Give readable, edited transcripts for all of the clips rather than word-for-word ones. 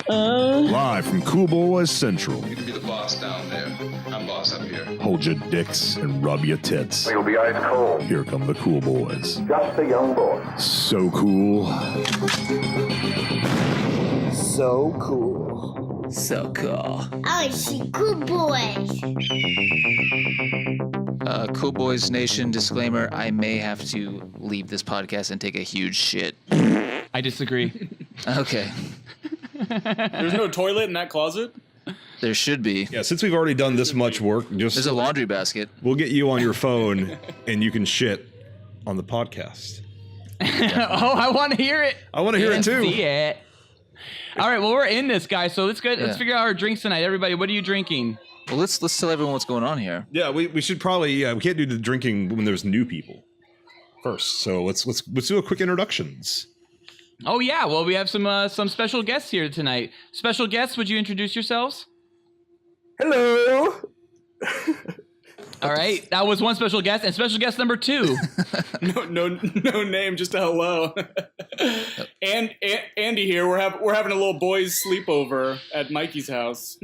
Live from Cool Boys Central. You can be the boss down there. I'm boss up here. Hold your dicks and rub your tits. You'll be ice cold. Here come the Cool Boys. Just a young boy. So cool. So cool. So cool. I see Cool Boys. Cool Boys Nation disclaimer, I may have to leave this podcast and take a huge shit. I disagree. Okay. There's no toilet in that closet? There should be. Yeah, since we've already done this much work, There's a laundry basket. we'll get you on your phone and you can shit on the podcast. Oh, I want to hear it. I want to hear it too. See it. All right, well, we're in this, guys, so let's Yeah. figure out our drinks tonight. Everybody, what are you drinking? Well, let's tell everyone what's going on here. Yeah, we should probably we can't do the drinking when there's new people first. So let's do a quick introductions. Oh, yeah, well, we have some special guests here tonight. Special guests, would you introduce yourselves? Hello. All right, that was one special guest, and special guest number 2. No name, just a hello. And Andy here. We're having a little boys sleepover at Mikey's house.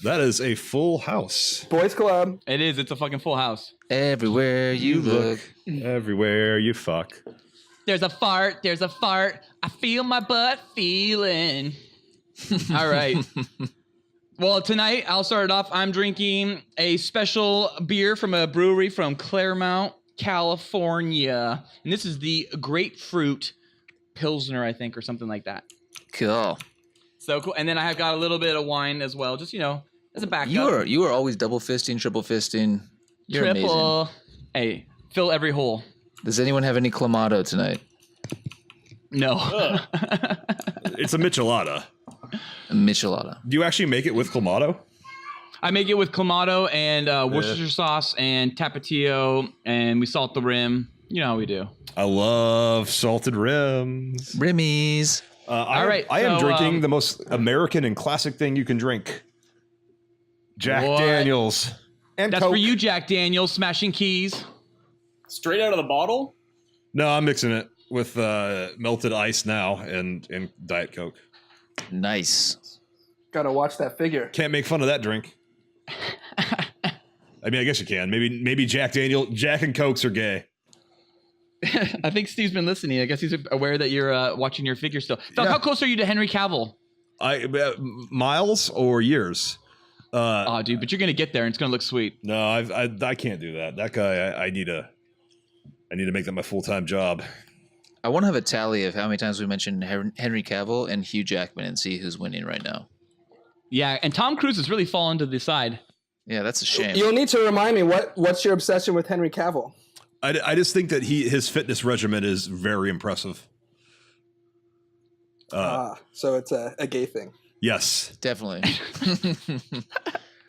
That is a full house. Boys Club. It is, it's a fucking full house. Everywhere you look. Everywhere you fuck. There's a fart, I feel my butt feeling. All right. Well, tonight, I'll start it off. I'm drinking a special beer from a brewery from Claremont, California. And this is the Grapefruit Pilsner, I think, or something like that. Cool. So cool. And then I have got a little bit of wine as well, just, as a backup. You are always double fisting, triple fisting. You're Triple. amazing. Hey, fill every hole. Does anyone have any Clamato tonight? No. It's a Michelada. A Michelada. Do you actually make it with Clamato? I make it with Clamato and Worcestershire sauce and Tapatio, and we salt the rim. You know how we do. I love salted rims. Rimmies. All right, I am so, drinking the most American and classic thing you can drink. Jack What? Daniels. And That's Coke. for you, Jack Daniels, smashing keys. Straight out of the bottle? No, I'm mixing it with melted ice now and Diet Coke. Nice. Gotta watch that figure. Can't make fun of that drink. I mean, I guess you can. Maybe Jack and Cokes are gay. I think Steve's been listening. I guess he's aware that you're watching your figure still. Doug, Yeah. how close are you to Henry Cavill? Miles or years? Oh, dude, but you're gonna get there, and it's gonna look sweet. No, I can't do that. That guy, I need to make that my full-time job. I want to have a tally of how many times we mentioned Henry Cavill and Hugh Jackman and see who's winning right now. Yeah, and Tom Cruise has really fallen to the side. Yeah, that's a shame. You'll need to remind me what's your obsession with Henry Cavill? I just think that his fitness regimen is very impressive. So it's a gay thing. Yes. Definitely.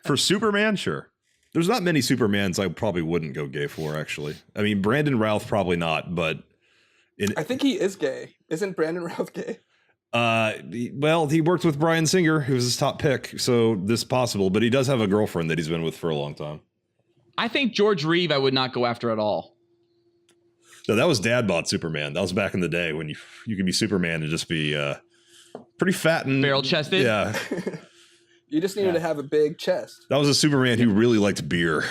For Superman, sure. There's not many Supermans I probably wouldn't go gay for, actually. I mean, Brandon Routh probably not, but... I think he is gay. Isn't Brandon Routh gay? He worked with Bryan Singer, who was his top pick, so this is possible, but he does have a girlfriend that he's been with for a long time. I think George Reeve I would not go after at all. No, that was Dad Bod Superman. That was back in the day when you could be Superman and just be pretty fat and... Barrel-chested? Yeah. You just needed to have a big chest. That was a Superman who really liked beer.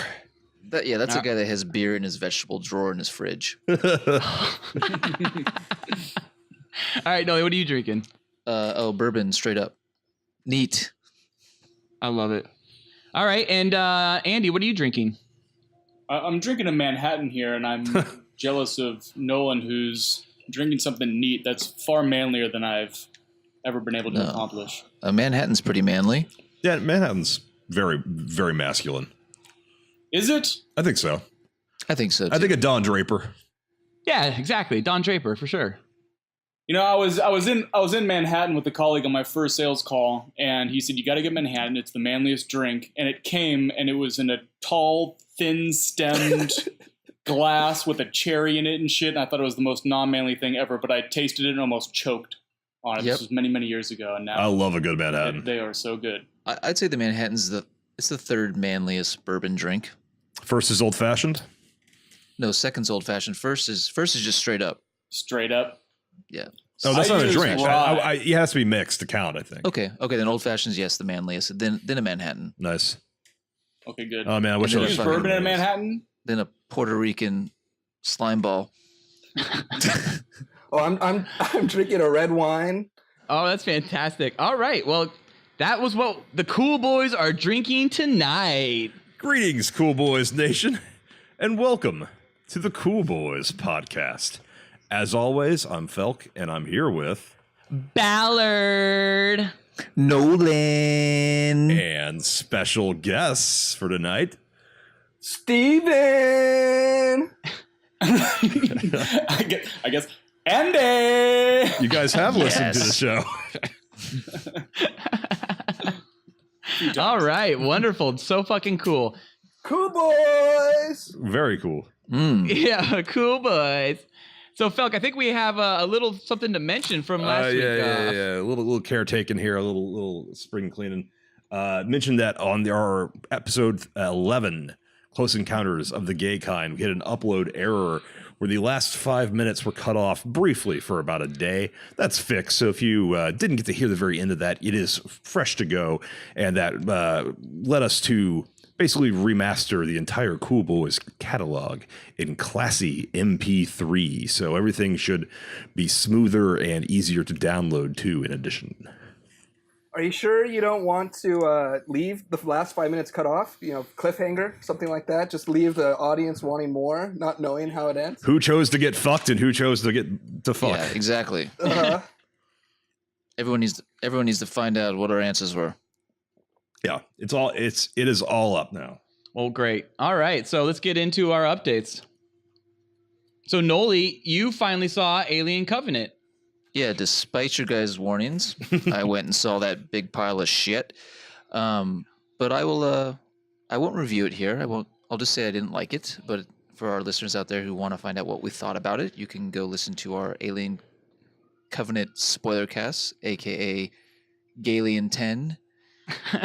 That's a guy that has beer in his vegetable drawer in his fridge. All right, Noe, what are you drinking? Bourbon, straight up. Neat. I love it. All right, and Andy, what are you drinking? I'm drinking a Manhattan here, and I'm jealous of Nolan, who's drinking something neat that's far manlier than I've ever been able to accomplish. Manhattan's pretty manly. Yeah, Manhattan's very, very masculine. Is it? I think so. I think so, too. I think a Don Draper. Yeah, exactly. Don Draper, for sure. I was in Manhattan with a colleague on my first sales call, and he said, "You got to get Manhattan. It's the manliest drink." And it came, and it was in a tall, thin-stemmed glass with a cherry in it and shit. And I thought it was the most non-manly thing ever. But I tasted it and almost choked on it. Yep. This was many, many years ago, and now I love a good Manhattan. they are so good. I'd say the Manhattan's it's the third manliest bourbon drink. First is old fashioned. No, second's old fashioned. First is just straight up. Straight up. Yeah. Oh, that's I not a use drink. rye. It has to be mixed to count, I think. Okay. Then old fashioned's yes, the manliest. Then a Manhattan. Nice. Okay, good. Oh man, I wish And I then was Use bourbon in Manhattan. Then a Puerto Rican slime ball. Oh, I'm drinking a red wine. Oh, that's fantastic. All right. Well, that was what the Cool Boys are drinking tonight. Greetings, Cool Boys Nation, and welcome to the Cool Boys Podcast. As always, I'm Felk, and I'm here with Ballard. Nolan. and special guests for tonight. Steven! I guess. Andy. You guys have listened to the show. All right. Wonderful. So fucking cool. Cool Boys! Very cool. Yeah, Cool Boys. So, Felk, I think we have a little something to mention from last week. Yeah. A little caretaking here, a little spring cleaning. Mentioned that on our episode 11, Close Encounters of the Gay Kind, we had an upload error where the last 5 minutes were cut off briefly for about a day. That's fixed. So if you didn't get to hear the very end of that, it is fresh to go. And that led us to basically remaster the entire Cool Boys catalog in classy MP3. So everything should be smoother and easier to download too, in addition. Are you sure you don't want to leave the last 5 minutes cut off? You know, cliffhanger, something like that? Just leave the audience wanting more, not knowing how it ends? Who chose to get fucked and who chose to get to fuck? Yeah, exactly. Uh-huh. Everyone needs to find out what our answers were. Yeah, it is all up now. Well, great. All right. So let's get into our updates. So, Noli, you finally saw Alien Covenant. Yeah, despite your guys' warnings, I went and saw that big pile of shit. But I won't review it here. I'll just say I didn't like it. But for our listeners out there who want to find out what we thought about it, you can go listen to our Alien Covenant spoiler cast, aka Galian 10,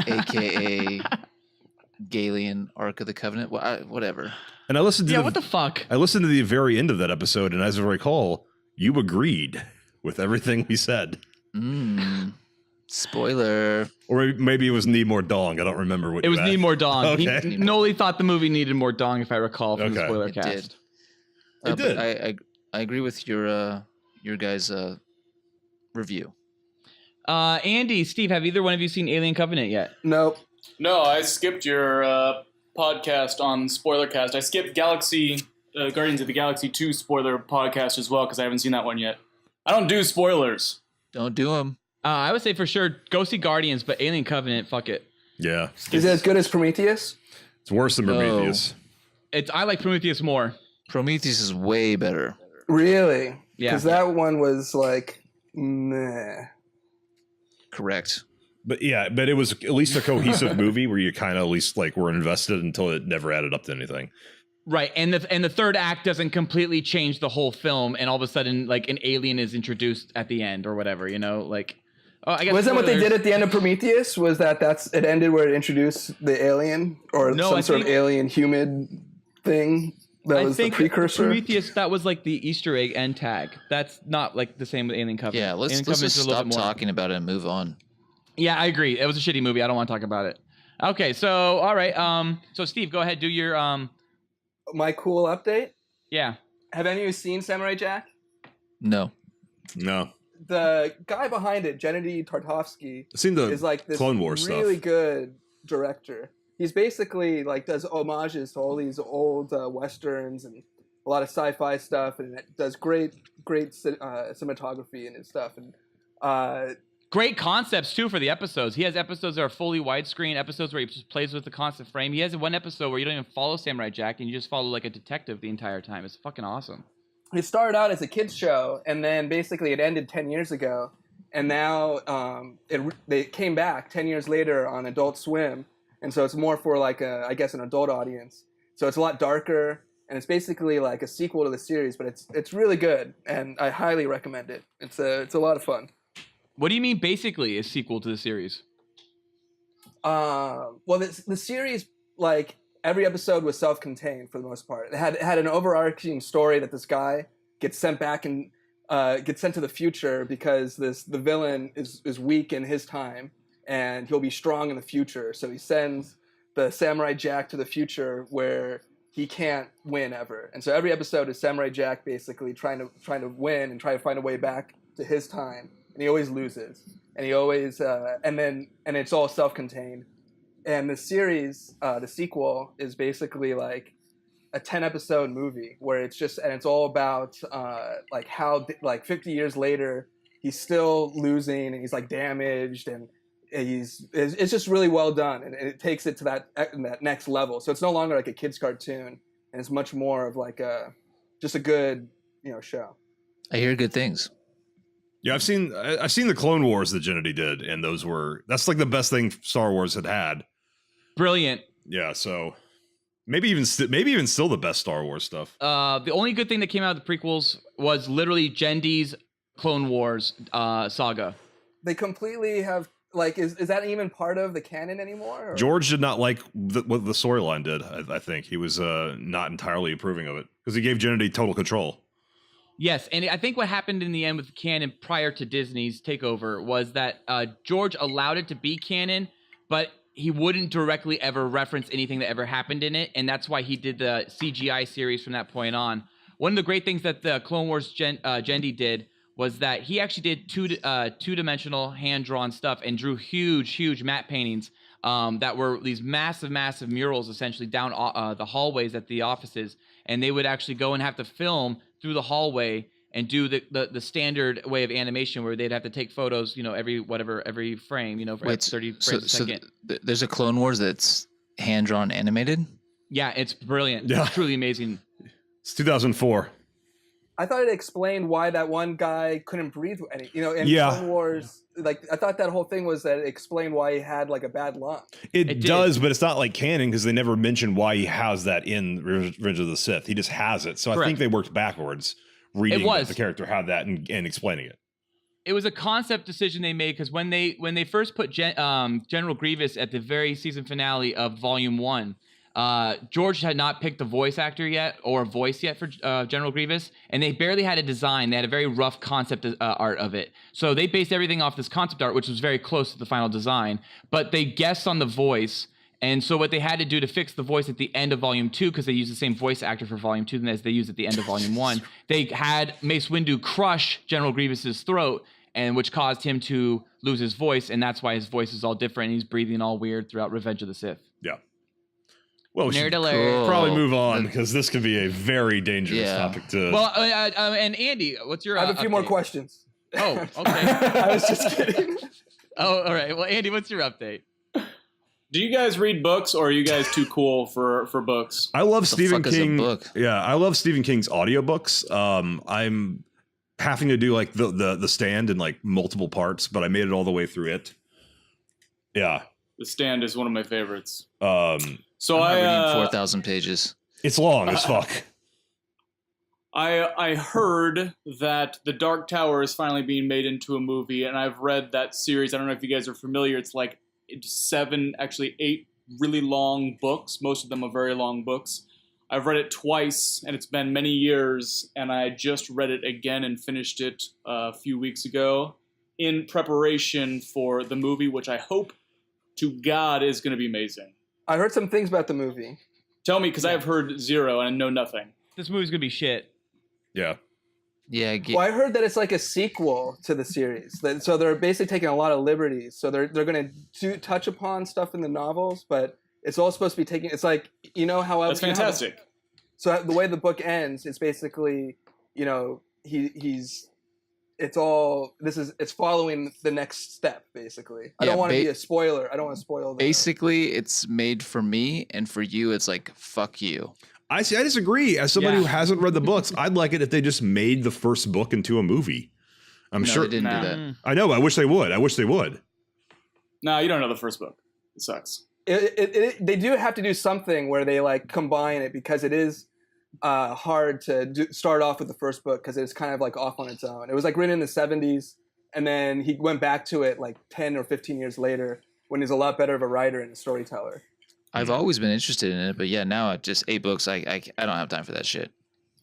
aka Galian Ark of the Covenant, whatever. And I listened to What the fuck? I listened to the very end of that episode, and as I recall, you agreed with everything we said. Spoiler. Or maybe it was Need More Dong. I don't remember what It was you asked. Need More Dong. Okay. Noli thought the movie needed more dong, if I recall from the Okay. spoiler It cast. did. It did. But I agree with your guys' review. Andy, Steve, have either one of you seen Alien Covenant yet? Nope. No, I skipped your podcast on Spoilercast. I skipped Guardians of the Galaxy 2 spoiler podcast as well because I haven't seen that one yet. I don't do spoilers. Don't do them. I would say for sure go see Guardians, but Alien Covenant, fuck it. Yeah. Is it as good as Prometheus? It's worse than Prometheus. I like Prometheus more. Prometheus is way better. Really? Yeah. Because that one was like, meh. Correct. But it was at least a cohesive movie where you kind of at least like were invested until it never added up to anything. Right, and the third act doesn't completely change the whole film, and all of a sudden, like, an alien is introduced at the end or whatever, you know? Like, I guess Was that what they spoilers- did at the end of Prometheus? Was it ended where it introduced the alien? Or No, some I sort of think- alien human thing that was the think precursor? Prometheus, that was like the Easter egg end tag. That's not like the same with Alien Covenant. Yeah, let's Alien just Covenant's a little stop bit more. talking about it and move on. Yeah, I agree. It was a shitty movie. I don't want to talk about it. Okay, so all right. So Steve, go ahead. Do your My cool update? yeah. Have any of you seen Samurai Jack? No. No. The guy behind it, Gennady Tartakovsky, I've seen the is like this Clone Wars really stuff. good director. He's basically like does homages to all these old westerns and a lot of sci-fi stuff, and it does great cinematography and stuff. And Great concepts too for the episodes. He has episodes that are fully widescreen, episodes where he just plays with the constant frame. He has one episode where you don't even follow Samurai Jack and you just follow like a detective the entire time. It's fucking awesome. it started out as a kids show, and then basically it ended 10 years ago, and now they came back 10 years later on Adult Swim, and so it's more for like I guess an adult audience. So it's a lot darker, and it's basically like a sequel to the series, but it's really good, and I highly recommend it. It's a lot of fun. What do you mean basically a sequel to the series? Well, the series like every episode was self-contained for the most part. It had an overarching story that this guy gets sent back and gets sent to the future because the villain is weak in his time and he'll be strong in the future. So he sends the Samurai Jack to the future where he can't win ever. And so every episode is Samurai Jack basically trying to win and try to find a way back to his time. And he always loses. And he always and it's all self-contained. And the series, the sequel, is basically like a 10-episode movie where it's all about like how like 50 years later he's still losing and he's like damaged and it's just really well done and it takes it to that next level. So it's no longer like a kid's cartoon and it's much more of like just a good show. I hear good things. Yeah, I've seen the Clone Wars that Gennady did, and that's like the best thing Star Wars had. Brilliant. Yeah, so maybe even still the best Star Wars stuff. The only good thing that came out of the prequels was literally Gendy's Clone Wars saga. They completely have like is that even part of the canon anymore? Or? George did not like what the storyline did. I think he was not entirely approving of it because he gave Gennady total control. Yes, and I think what happened in the end with the canon prior to Disney's takeover was that George allowed it to be canon, but he wouldn't directly ever reference anything that ever happened in it, and that's why he did the CGI series from that point on. One of the great things that the Clone Wars Genndy did was that he actually did two-dimensional hand-drawn stuff and drew huge matte paintings that were these massive murals essentially down the hallways at the offices, and they would actually go and have to film through the hallway and do the standard way of animation where they'd have to take photos, every frame, for 30 frames a second. There's a Clone Wars that's hand-drawn animated? Yeah, it's brilliant. Yeah. It's truly amazing. It's 2004. I thought it explained why that one guy couldn't breathe any, in Yeah. Clone Wars. Like, I thought that whole thing was that it explained why he had like a bad lung. It does, but it's not like canon because they never mention why he has that in Revenge of the Sith. He just has it. So I think they worked backwards, reading that the character had that and explaining it. It was a concept decision they made because when they first put General Grievous at the very season finale of Volume 1, George had not picked a voice actor yet or a voice yet for General Grievous, and they barely had a design. They had a very rough concept art of it. So they based everything off this concept art, which was very close to the final design, but they guessed on the voice. And so what they had to do to fix the voice at the end of Volume 2, because they used the same voice actor for Volume 2 as they used at the end of Volume 1, they had Mace Windu crush General Grievous's throat, and which caused him to lose his voice, and that's why his voice is all different, and he's breathing all weird throughout Revenge of the Sith. Yeah. Well, we should Nerd alert. probably move on because this could be a very dangerous topic to... Well, and Andy, what's your I have a few more questions. Oh, okay. I was just kidding. Oh, all right. Well, Andy, what's your update? Do you guys read books, or are you guys too cool for books? I love Stephen fuck is a King. book? Yeah, I love Stephen King's audiobooks. I'm having to do like the Stand in like multiple parts, but I made it all the way through it. Yeah. The Stand is one of my favorites. So I'm not reading 4,000 pages. It's long as fuck. I heard that The Dark Tower is finally being made into a movie, and I've read that series. I don't know if you guys are familiar. It's like 7, actually 8 really long books. Most of them are very long books. I've read it twice, and it's been many years, and I just read it again and finished it a few weeks ago in preparation for the movie, which I hope to God is going to be amazing. I heard some things about the movie. Tell me, because I've heard zero and I know nothing. This movie's gonna be shit. Yeah. Yeah. Well, I heard that it's like a sequel to the series. So they're basically taking a lot of liberties. So they're going to touch upon stuff in the novels, but it's all supposed to be taking. It's like how That's fantastic. So the way the book ends, it's basically he's. It's following the next step, basically. I don't want to be a spoiler. I don't want to spoil that. Basically, it's made for me, and for you, it's like, fuck you. I disagree. As somebody who hasn't read the books, I'd like it if they just made the first book into a movie. I'm sure they didn't do that. I know. I wish they would. No, you don't know the first book. It sucks. They do have to do something where they like combine it because it is hard to start off with the first book because it's kind of like off on its own. It was like written in the 70s, and then he went back to it like 10 or 15 years later when he's a lot better of a writer and a storyteller. I've always been interested in it, but yeah, now it just 8 books. I don't have time for that shit.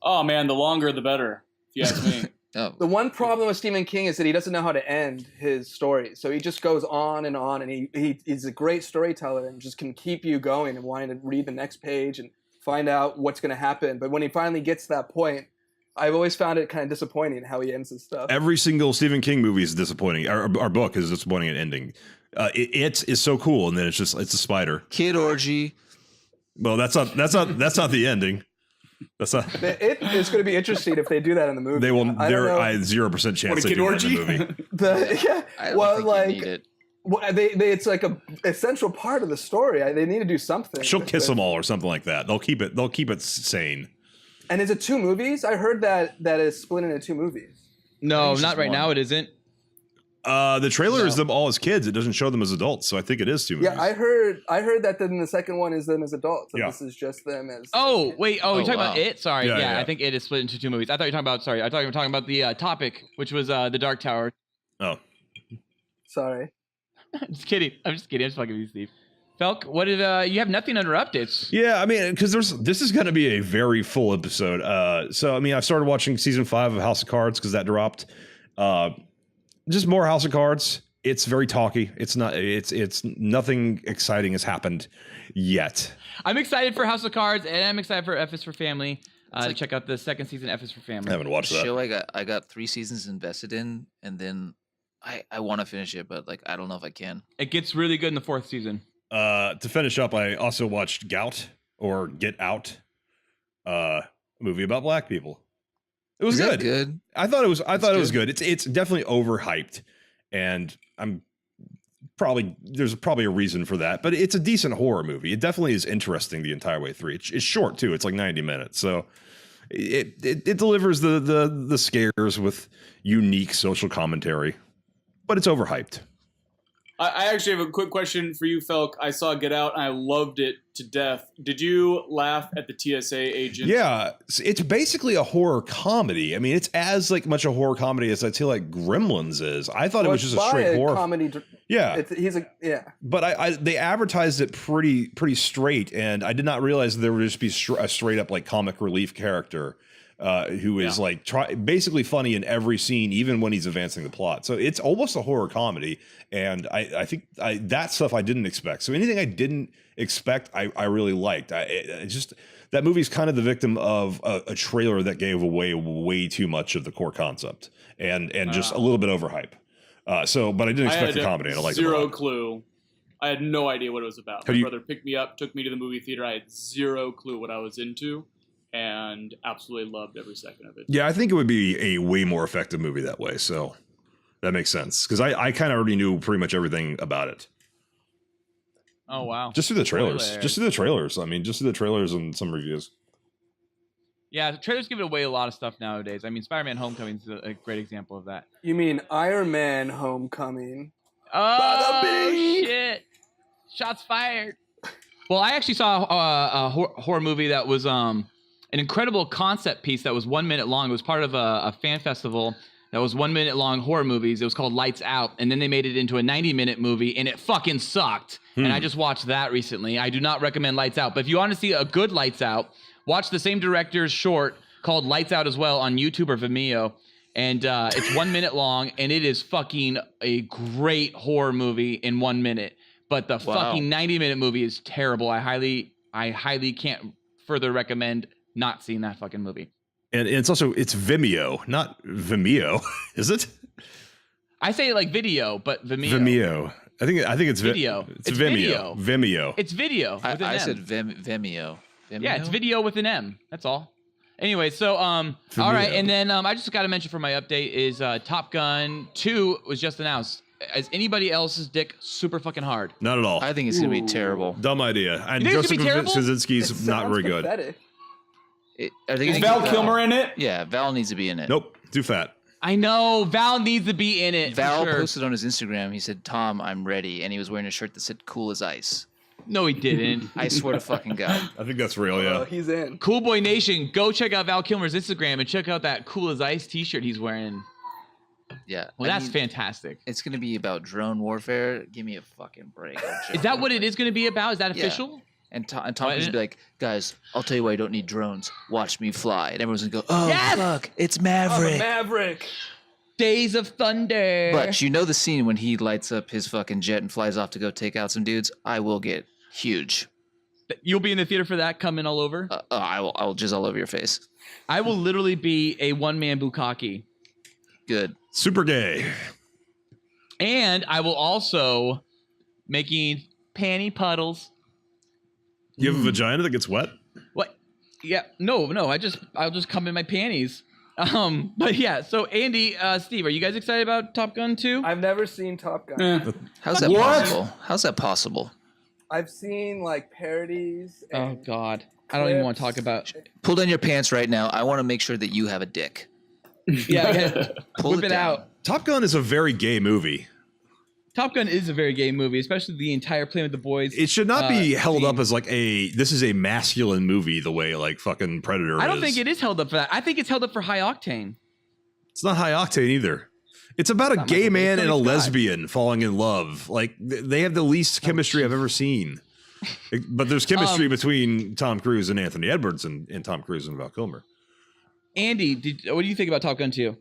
Oh man, the longer the better, if you ask me. Oh, The one problem with Stephen King is that he doesn't know how to end his stories. So he just goes on, and he's a great storyteller and just can keep you going and wanting to read the next page and find out what's going to happen. But when he finally gets to that point, I've always found it kind of disappointing how he ends his stuff. Every single Stephen King movie is disappointing. Our book is disappointing at ending. It is so cool, and then it's a spider. kid orgy. Well, that's not the ending. That's not. It is going to be interesting if they do that in the movie. They will. I don't know. I 0% chance they Kid do that in orgy? the movie. I don't well, think like, you need it. well, they it's like a essential part of the story. They need to do something. She'll with kiss it. them all or something like that. They'll keep it sane. And is it 2 movies? I heard that it's split into 2 movies. No, it's not just right one. now. It isn't. The trailer is them all as kids. It doesn't show them as adults, so I think it is 2 movies. Yeah, I heard that then the second one is them as adults. And Yeah. this is just them as. Oh wait. Oh, Oh, you're talking wow. about it? Sorry. Yeah, Yeah, yeah. I think it is split into 2 movies. I thought you were talking about. Sorry, I thought you were talking about the topic, which was the Dark Tower. Oh, Sorry. Just kidding. I'm just kidding. I'm just fucking with you, Steve. Felk, what did you have nothing under updates? yeah. I mean, because this is going to be a very full episode. So I mean, I started watching season 5 of House of Cards because that dropped. Just more House of Cards. It's very talky. It's not. It's nothing exciting has happened yet. I'm excited for House of Cards, and I'm excited for F is for Family. To like- check out the second season, F is for I Family. haven't watched that. Show I got 3 seasons invested in, and then I want to finish it, but like I don't know if I can. It gets really good in the 4th season. To finish up, I also watched Gout or Get Out, a movie about black people. It was Is that good. good? I thought it was. I thought it was good. good. It's definitely overhyped, and there's probably a reason for that. But it's a decent horror movie. It definitely is interesting the entire way through. It's short too. It's like 90 minutes, so it delivers the scares with unique social commentary, but it's overhyped. I actually have a quick question for you, Felk. I saw Get Out and I loved it to death. Did you laugh at the TSA agent? Yeah, it's basically a horror comedy. I mean, it's as like much a horror comedy as I feel like Gremlins is. I thought it was just a straight horror comedy. Yeah, Yeah. but they advertised it pretty straight, and I did not realize there would just be a straight up like comic relief character who is like basically funny in every scene, even when he's advancing the plot. So it's almost a horror comedy, and I think that stuff I didn't expect. So anything I didn't expect, I really liked. I just that movie's kind of the victim of a trailer that gave away way too much of the core concept, and just a little bit overhype. But I didn't expect the comedy. And I liked it a zero lot. clue. I had no idea what it was about. My brother picked me up, took me to the movie theater. I had zero clue what I was into, and absolutely loved every second of it. Yeah, I think it would be a way more effective movie that way. So that makes sense because I kind of already knew pretty much everything about it. Oh wow. Just through the trailers. Spoilers. Just through the trailers. I mean, just through the trailers and some reviews. Yeah, the trailers give away a lot of stuff nowadays. I mean, Spider-Man: Homecoming is a great example of that. You mean Iron Man Homecoming? Oh bing! shit! Shots fired. Well, I actually saw a horror movie that was an incredible concept piece that was 1 minute long. It was part of a fan festival that was 1 minute long horror movies. It was called Lights Out, and then they made it into a 90-minute movie, and it fucking sucked. And I just watched that recently. I do not recommend Lights Out, but if you want to see a good Lights Out, watch the same director's short called Lights Out as well on YouTube or Vimeo. And it's 1 minute long, and it is fucking a great horror movie in 1 minute. But the fucking 90-minute movie is terrible. I highly can't further recommend not seeing that fucking movie. And it's Vimeo, not Vimeo, is it? I say it like video, but Vimeo. Vimeo. I think it's Video. It's It's Vimeo. video. Vimeo. It's video. With an I M. said Vimeo. Yeah, it's video with an M. That's all. Anyway, so all right, and then I just got to mention for my update is Top Gun 2 was just announced. Is anybody else's dick super fucking hard? Not at all. I think it's gonna be terrible. Dumb idea. And You think it's Joseph gonna be terrible? Kosinski's not very good. Pathetic. Are they Is gonna Val keep Kilmer in it? Yeah, Val needs to be in it. Nope. Too fat. I know Val needs to be in it. Val for sure. posted on his Instagram. He said, "Tom, I'm ready," and he was wearing a shirt that said "Cool as ice." No, he didn't. I swear to fucking God. I think that's real, yeah. He's in. Cool Boy Nation, go check out Val Kilmer's Instagram and check out that Cool as Ice t-shirt he's wearing. Yeah. Well, I that's mean, fantastic. It's gonna be about drone warfare. Give me a fucking break. Is that what it is going to be about? Is that Yeah. official? And Tom Cruise would be like, guys, I'll tell you why you don't need drones. Watch me fly. And everyone's going to go, oh, Yes! fuck, it's Maverick. I'm a Maverick. Days of Thunder. But you know the scene when he lights up his fucking jet and flies off to go take out some dudes? I will get huge. You'll be in the theater for that, coming all over? I will jizz all over your face. I will literally be a one-man bukkake. Good. Super gay. And I will also making panty puddles. You have a vagina that gets wet? What? Yeah, no. I'll just come in my panties. But yeah. So Andy, Steve, are you guys excited about Top Gun 2? I've never seen Top Gun. How's that possible? How's that possible? I've seen like parodies. Oh And God, I don't even want to talk about. Pull down your pants right now. I want to make sure that you have a dick. Yeah, Pull whip it down. out. Top Gun is a very gay movie. Top Gun is a very gay movie, especially the entire Playing with the Boys. It should not be held scene. up as like this is a masculine movie the way like fucking Predator I don't is. think it is held up for that. I think it's held up for high octane. It's not high octane either. It's about a Not gay Michael Bay, man and a Tony Scott. lesbian falling in love. Like they have the least chemistry I've ever seen. But there's chemistry between Tom Cruise and Anthony Edwards and Tom Cruise and Val Kilmer. Andy, what do you think about Top Gun 2?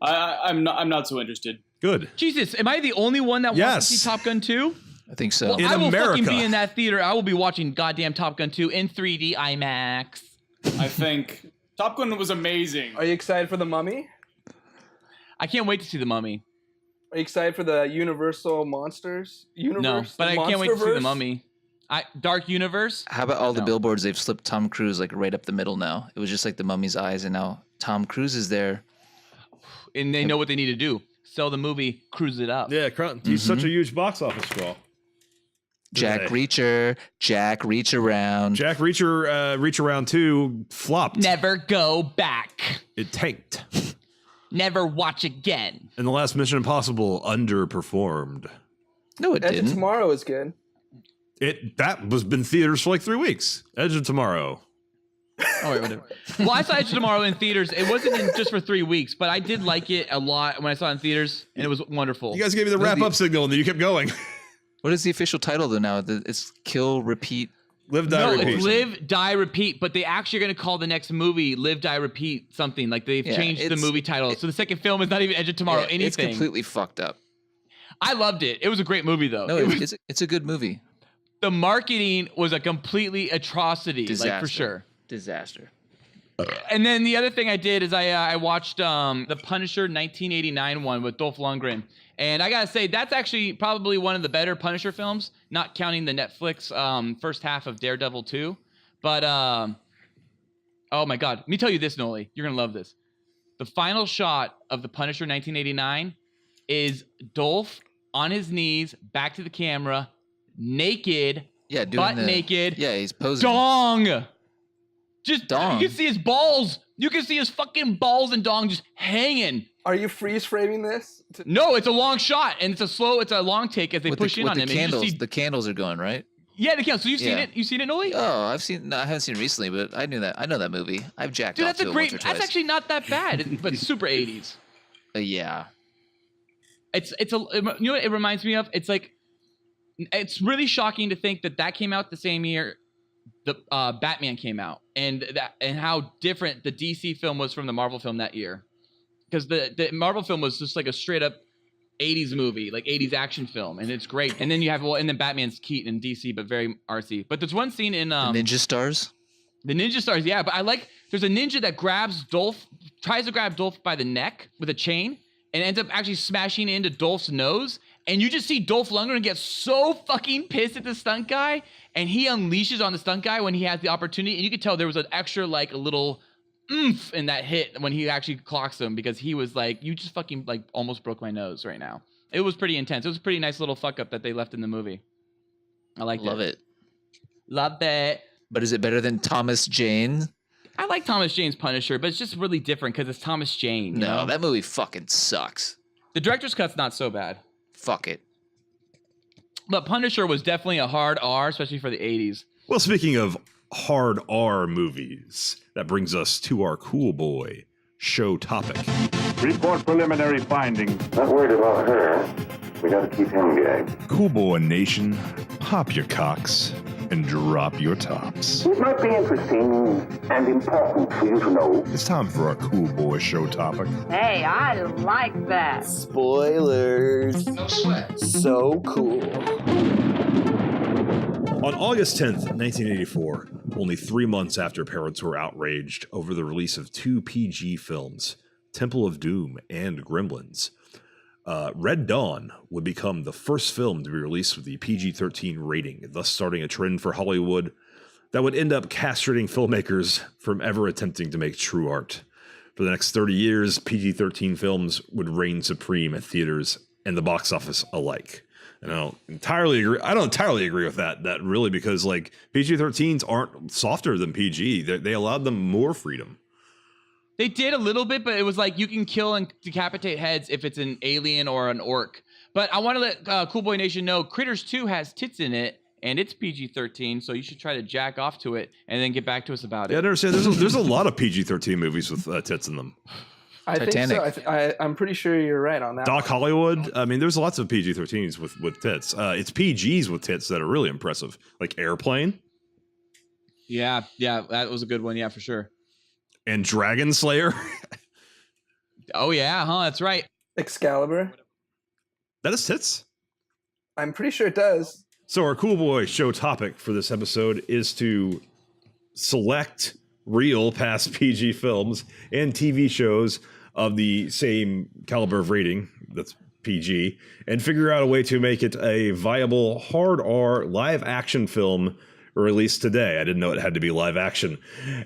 I'm not so interested. Good. Jesus, am I the only one that wants Yes. to see Top Gun 2? I think so. Well, In I will fucking America. be in that theater. I will be watching goddamn Top Gun 2 in 3D IMAX. I think Top Gun was amazing. Are you excited for The Mummy? I can't wait to see The Mummy. Are you excited for the Universal Monsters universe? No, but I can't wait to see The Monsterverse? Mummy. Dark Universe? How about all the No. billboards they've slipped Tom Cruise like right up the middle now? It was just like the mummy's eyes, and now Tom Cruise is there. And they know what they need to do. Sell the movie, cruise it up. Yeah, he's such a huge box office draw. Jack Today. Reacher, Jack Reach Around. Jack Reacher, Reach Around 2 flopped. Never go back. It tanked. Never watch again. And the last Mission Impossible underperformed. No, it Edge of didn't. Tomorrow is good. That was been theaters for like 3 weeks. Edge of Tomorrow. Oh, wait, whatever. Well, I saw Edge of Tomorrow in theaters. It wasn't in just for 3 weeks, but I did like it a lot when I saw it in theaters, and it was wonderful. You guys gave me the wrap up signal and then you kept going. What is the official title though now? It's Kill, Repeat. Live, Die, No, Repeat. it's Live, Die, Repeat, but they actually are going to call the next movie Live, Die, Repeat something. Like they've Yeah, changed the it's- movie title. So the second film is not even Edge of Tomorrow, Yeah, anything. It's completely fucked up. I loved it. It was a great movie, though. No, It was- it's a good movie. the marketing was a completely atrocity, Disaster. like for sure. Disaster. And then the other thing I did is I watched the Punisher 1989 one with Dolph Lundgren. And I gotta say, that's actually probably one of the better Punisher films, not counting the Netflix first half of Daredevil 2. But, oh my God. Let me tell you this, Noli. You're gonna love this. The final shot of the Punisher 1989 is Dolph on his knees, back to the camera, naked, Yeah, doing butt naked, Yeah, he's posing. dong. Just Dong. You can see his balls. You can see his fucking balls and dong just hanging. Are you freeze framing this? No, it's a long shot and it's a long take as they With push the, in with on the him. And you candles. just see, The candles are going right. yeah, the candles. So you've seen Yeah. it? You've seen it, Noli? Oh, I haven't seen it recently, but I knew that. I know that movie. I've jacked Dude, off that's a to it great. once or twice. That's actually not that bad, but super 80s. Yeah. You know what it reminds me of? It's like, it's really shocking to think that came out the same year the Batman came out, and how different the DC film was from the Marvel film that year, because the Marvel film was just like a straight up 80s movie, like 80s action film, and it's great. And then you have and then Batman's Keaton in DC, but very artsy. But there's one scene in The Ninja Stars. the Ninja Stars, yeah. But there's a ninja that tries to grab Dolph by the neck with a chain, and ends up actually smashing into Dolph's nose. And you just see Dolph Lundgren get so fucking pissed at the stunt guy, and he unleashes on the stunt guy when he has the opportunity. And you could tell there was an extra, like, a little oomph in that hit when he actually clocks him, because he was like, you just fucking, like, almost broke my nose right now. It was pretty intense. It was a pretty nice little fuck up that they left in the movie. I liked it. Love it. Love it. But is it better than Thomas Jane? I like Thomas Jane's Punisher, but it's just really different because it's Thomas Jane. you No, know? that movie fucking sucks. The director's cut's not so bad. Fuck it. But Punisher was definitely a hard R, especially for the 80s. Well, speaking of hard R movies, that brings us to our Cool Boy show topic. Report preliminary findings. Not worried about her. We gotta keep him gagged. Cool Boy Nation, pop your cocks. and drop your tops. It might be interesting and important for you to know. It's time for our Cool Boy Show topic. Hey, I like that. Spoilers. No sweat. So cool. On August 10th, 1984, only 3 months after parents were outraged over the release of 2 PG films, Temple of Doom and Gremlins, Red Dawn would become the first film to be released with the PG-13 rating, thus starting a trend for Hollywood that would end up castrating filmmakers from ever attempting to make true art. For the next 30 years, PG-13 films would reign supreme at theaters and the box office alike. And I don't entirely agree with that really, because like PG-13s aren't softer than PG. They allowed them more freedom. They did a little bit, but it was like you can kill and decapitate heads if it's an alien or an orc. But I want to let Cool Boy Nation know Critters 2 has tits in it, and it's PG-13, so you should try to jack off to it and then get back to us about it. Yeah, I understand. There's a lot of PG-13 movies with tits in them. I Titanic. think so. I'm pretty sure you're right on that. Doc Hollywood. I mean, there's lots of PG-13s with tits. It's PGs with tits that are really impressive, like Airplane Yeah, that was a good one. Yeah, for sure. and Dragon Slayer. Oh yeah, that's right. Excalibur. That is tits. I'm pretty sure it does. So our Cool Boy Show topic for this episode is to select real past PG films and TV shows of the same caliber of rating, that's PG, and figure out a way to make it a viable hard R live action film released today. I didn't know it had to be live action.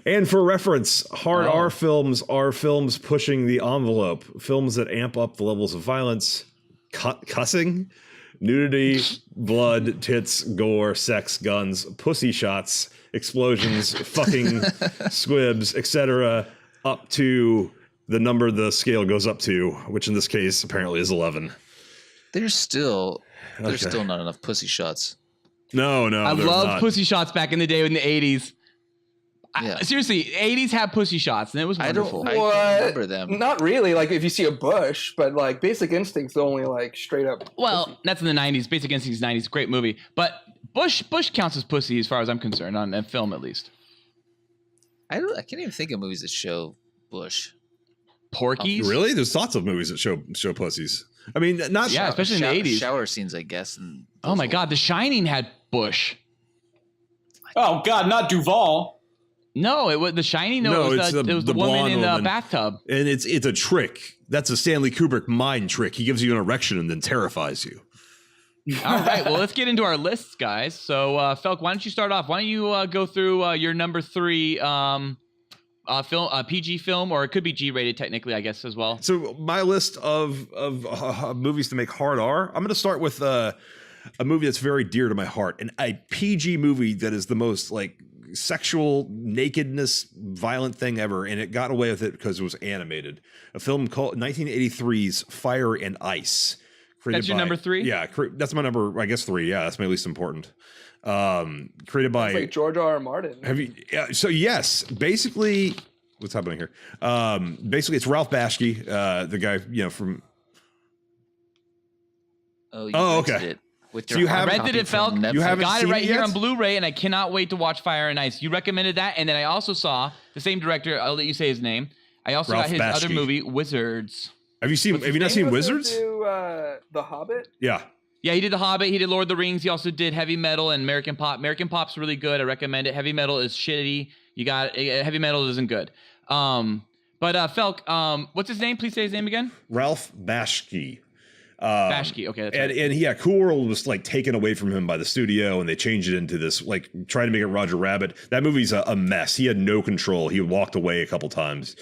And for reference, hard R films are films pushing the envelope, films that amp up the levels of violence, cussing, nudity, blood, tits, gore, sex, guns, pussy shots, explosions, fucking, squibs, etc., up to the number the scale goes up to, which in this case apparently is 11. There's still not enough pussy shots. No, I loved pussy shots back in the day in the 80s. Yeah. Seriously, 80s had pussy shots, and it was wonderful. I don't remember them. Not really. Like if you see a bush, but like Basic Instinct's only like straight up. Well, pussy. that's in the 90s. Basic Instinct's 90s. Great movie. But Bush counts as pussy as far as I'm concerned, on a film at least. I can't even think of movies that show bush. Porky's? Really? There's lots of movies that show pussies. I mean, not Yeah, especially in the 80s. Shower scenes, I guess. And Oh my God, The Shining had bush. Oh God, not Duval. No, it was The Shining. No, it it's was the the woman blonde in the woman. bathtub. And it's a trick. That's a Stanley Kubrick mind trick. He gives you an erection and then terrifies you. All right, well, let's get into our lists, guys. So, Felk, why don't you start off? Why don't you go through your number 3 film, PG film, or it could be G-rated technically, I guess, as well. So my list of movies to make hard R, I'm going to start with a movie that's very dear to my heart, and a PG movie that is the most like sexual nakedness violent thing ever, and it got away with it because it was animated. A film called 1983's Fire and Ice. That's your number 3? Yeah, that's my number, I guess 3. Yeah, that's my least important. Created by It's like George R.R. Martin. Have you? So yes, basically, what's happening here? Basically, it's Ralph Bakshi, the guy from. Oh, okay. It with So your you have- hard Rented copy it, from Felk. You Netflix. haven't Got it seen right it here yet? on Blu-ray, and I cannot wait to watch Fire and Ice. You recommended that, and then I also saw the same director. I'll let you say his name. I also Ralph got his other Bakshi. movie, Wizards. Have you seen? What's Have his you not name? seen He also Wizards? do, The Hobbit. Yeah. Yeah, he did The Hobbit. He did Lord of the Rings. He also did Heavy Metal and American Pop. American Pop's really good. I recommend it. Heavy Metal is shitty. Heavy Metal isn't good. But Felk, what's his name? Please say his name again. Ralph Bakshi. Bakshi. Okay, that's right. And Cool World was like taken away from him by the studio, and they changed it into this like trying to make it Roger Rabbit. That movie's a mess. He had no control. He walked away a couple times.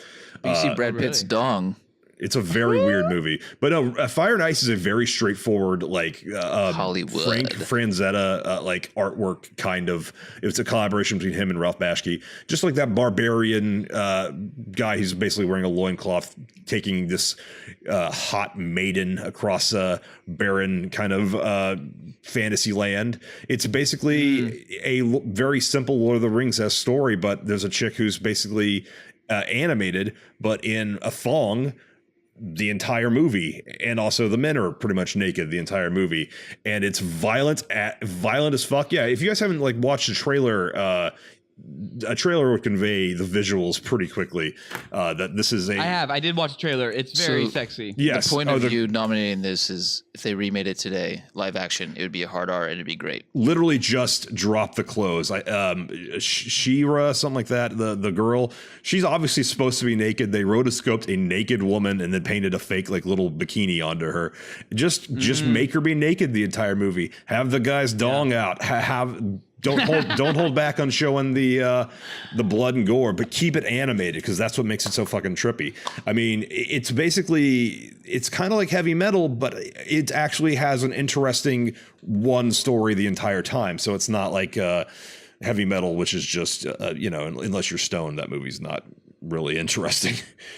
You see Brad Pitt's really? dong. It's a very weird movie, but no, Fire and Ice is a very straightforward, like Hollywood Frank Franzetta like artwork kind of. It's a collaboration between him and Ralph Bakshi, just like that barbarian guy who's basically wearing a loincloth, taking this hot maiden across a barren kind of fantasy land. It's basically a very simple Lord of the Rings-esque story, but there's a chick who's basically animated, but in a thong, the entire movie, and also the men are pretty much naked the entire movie, and it's violent as fuck. Yeah, if you guys haven't like watched a trailer would convey the visuals pretty quickly. That this is I did watch the trailer. It's very sexy. Yes. The point of you nominating this is if they remade it today, live action, it would be a hard R and it'd be great. Literally just drop the clothes. She-Ra, something like that. The girl, she's obviously supposed to be naked. They rotoscoped a naked woman and then painted a fake like little bikini onto her. Just make her be naked the entire movie. Have the guy's dong out. Don't hold back on showing the blood and gore, but keep it animated because that's what makes it so fucking trippy. I mean, it's kind of like Heavy Metal, but it actually has an interesting one story the entire time. So it's not like Heavy Metal, which is just unless you're stoned, that movie's not really interesting.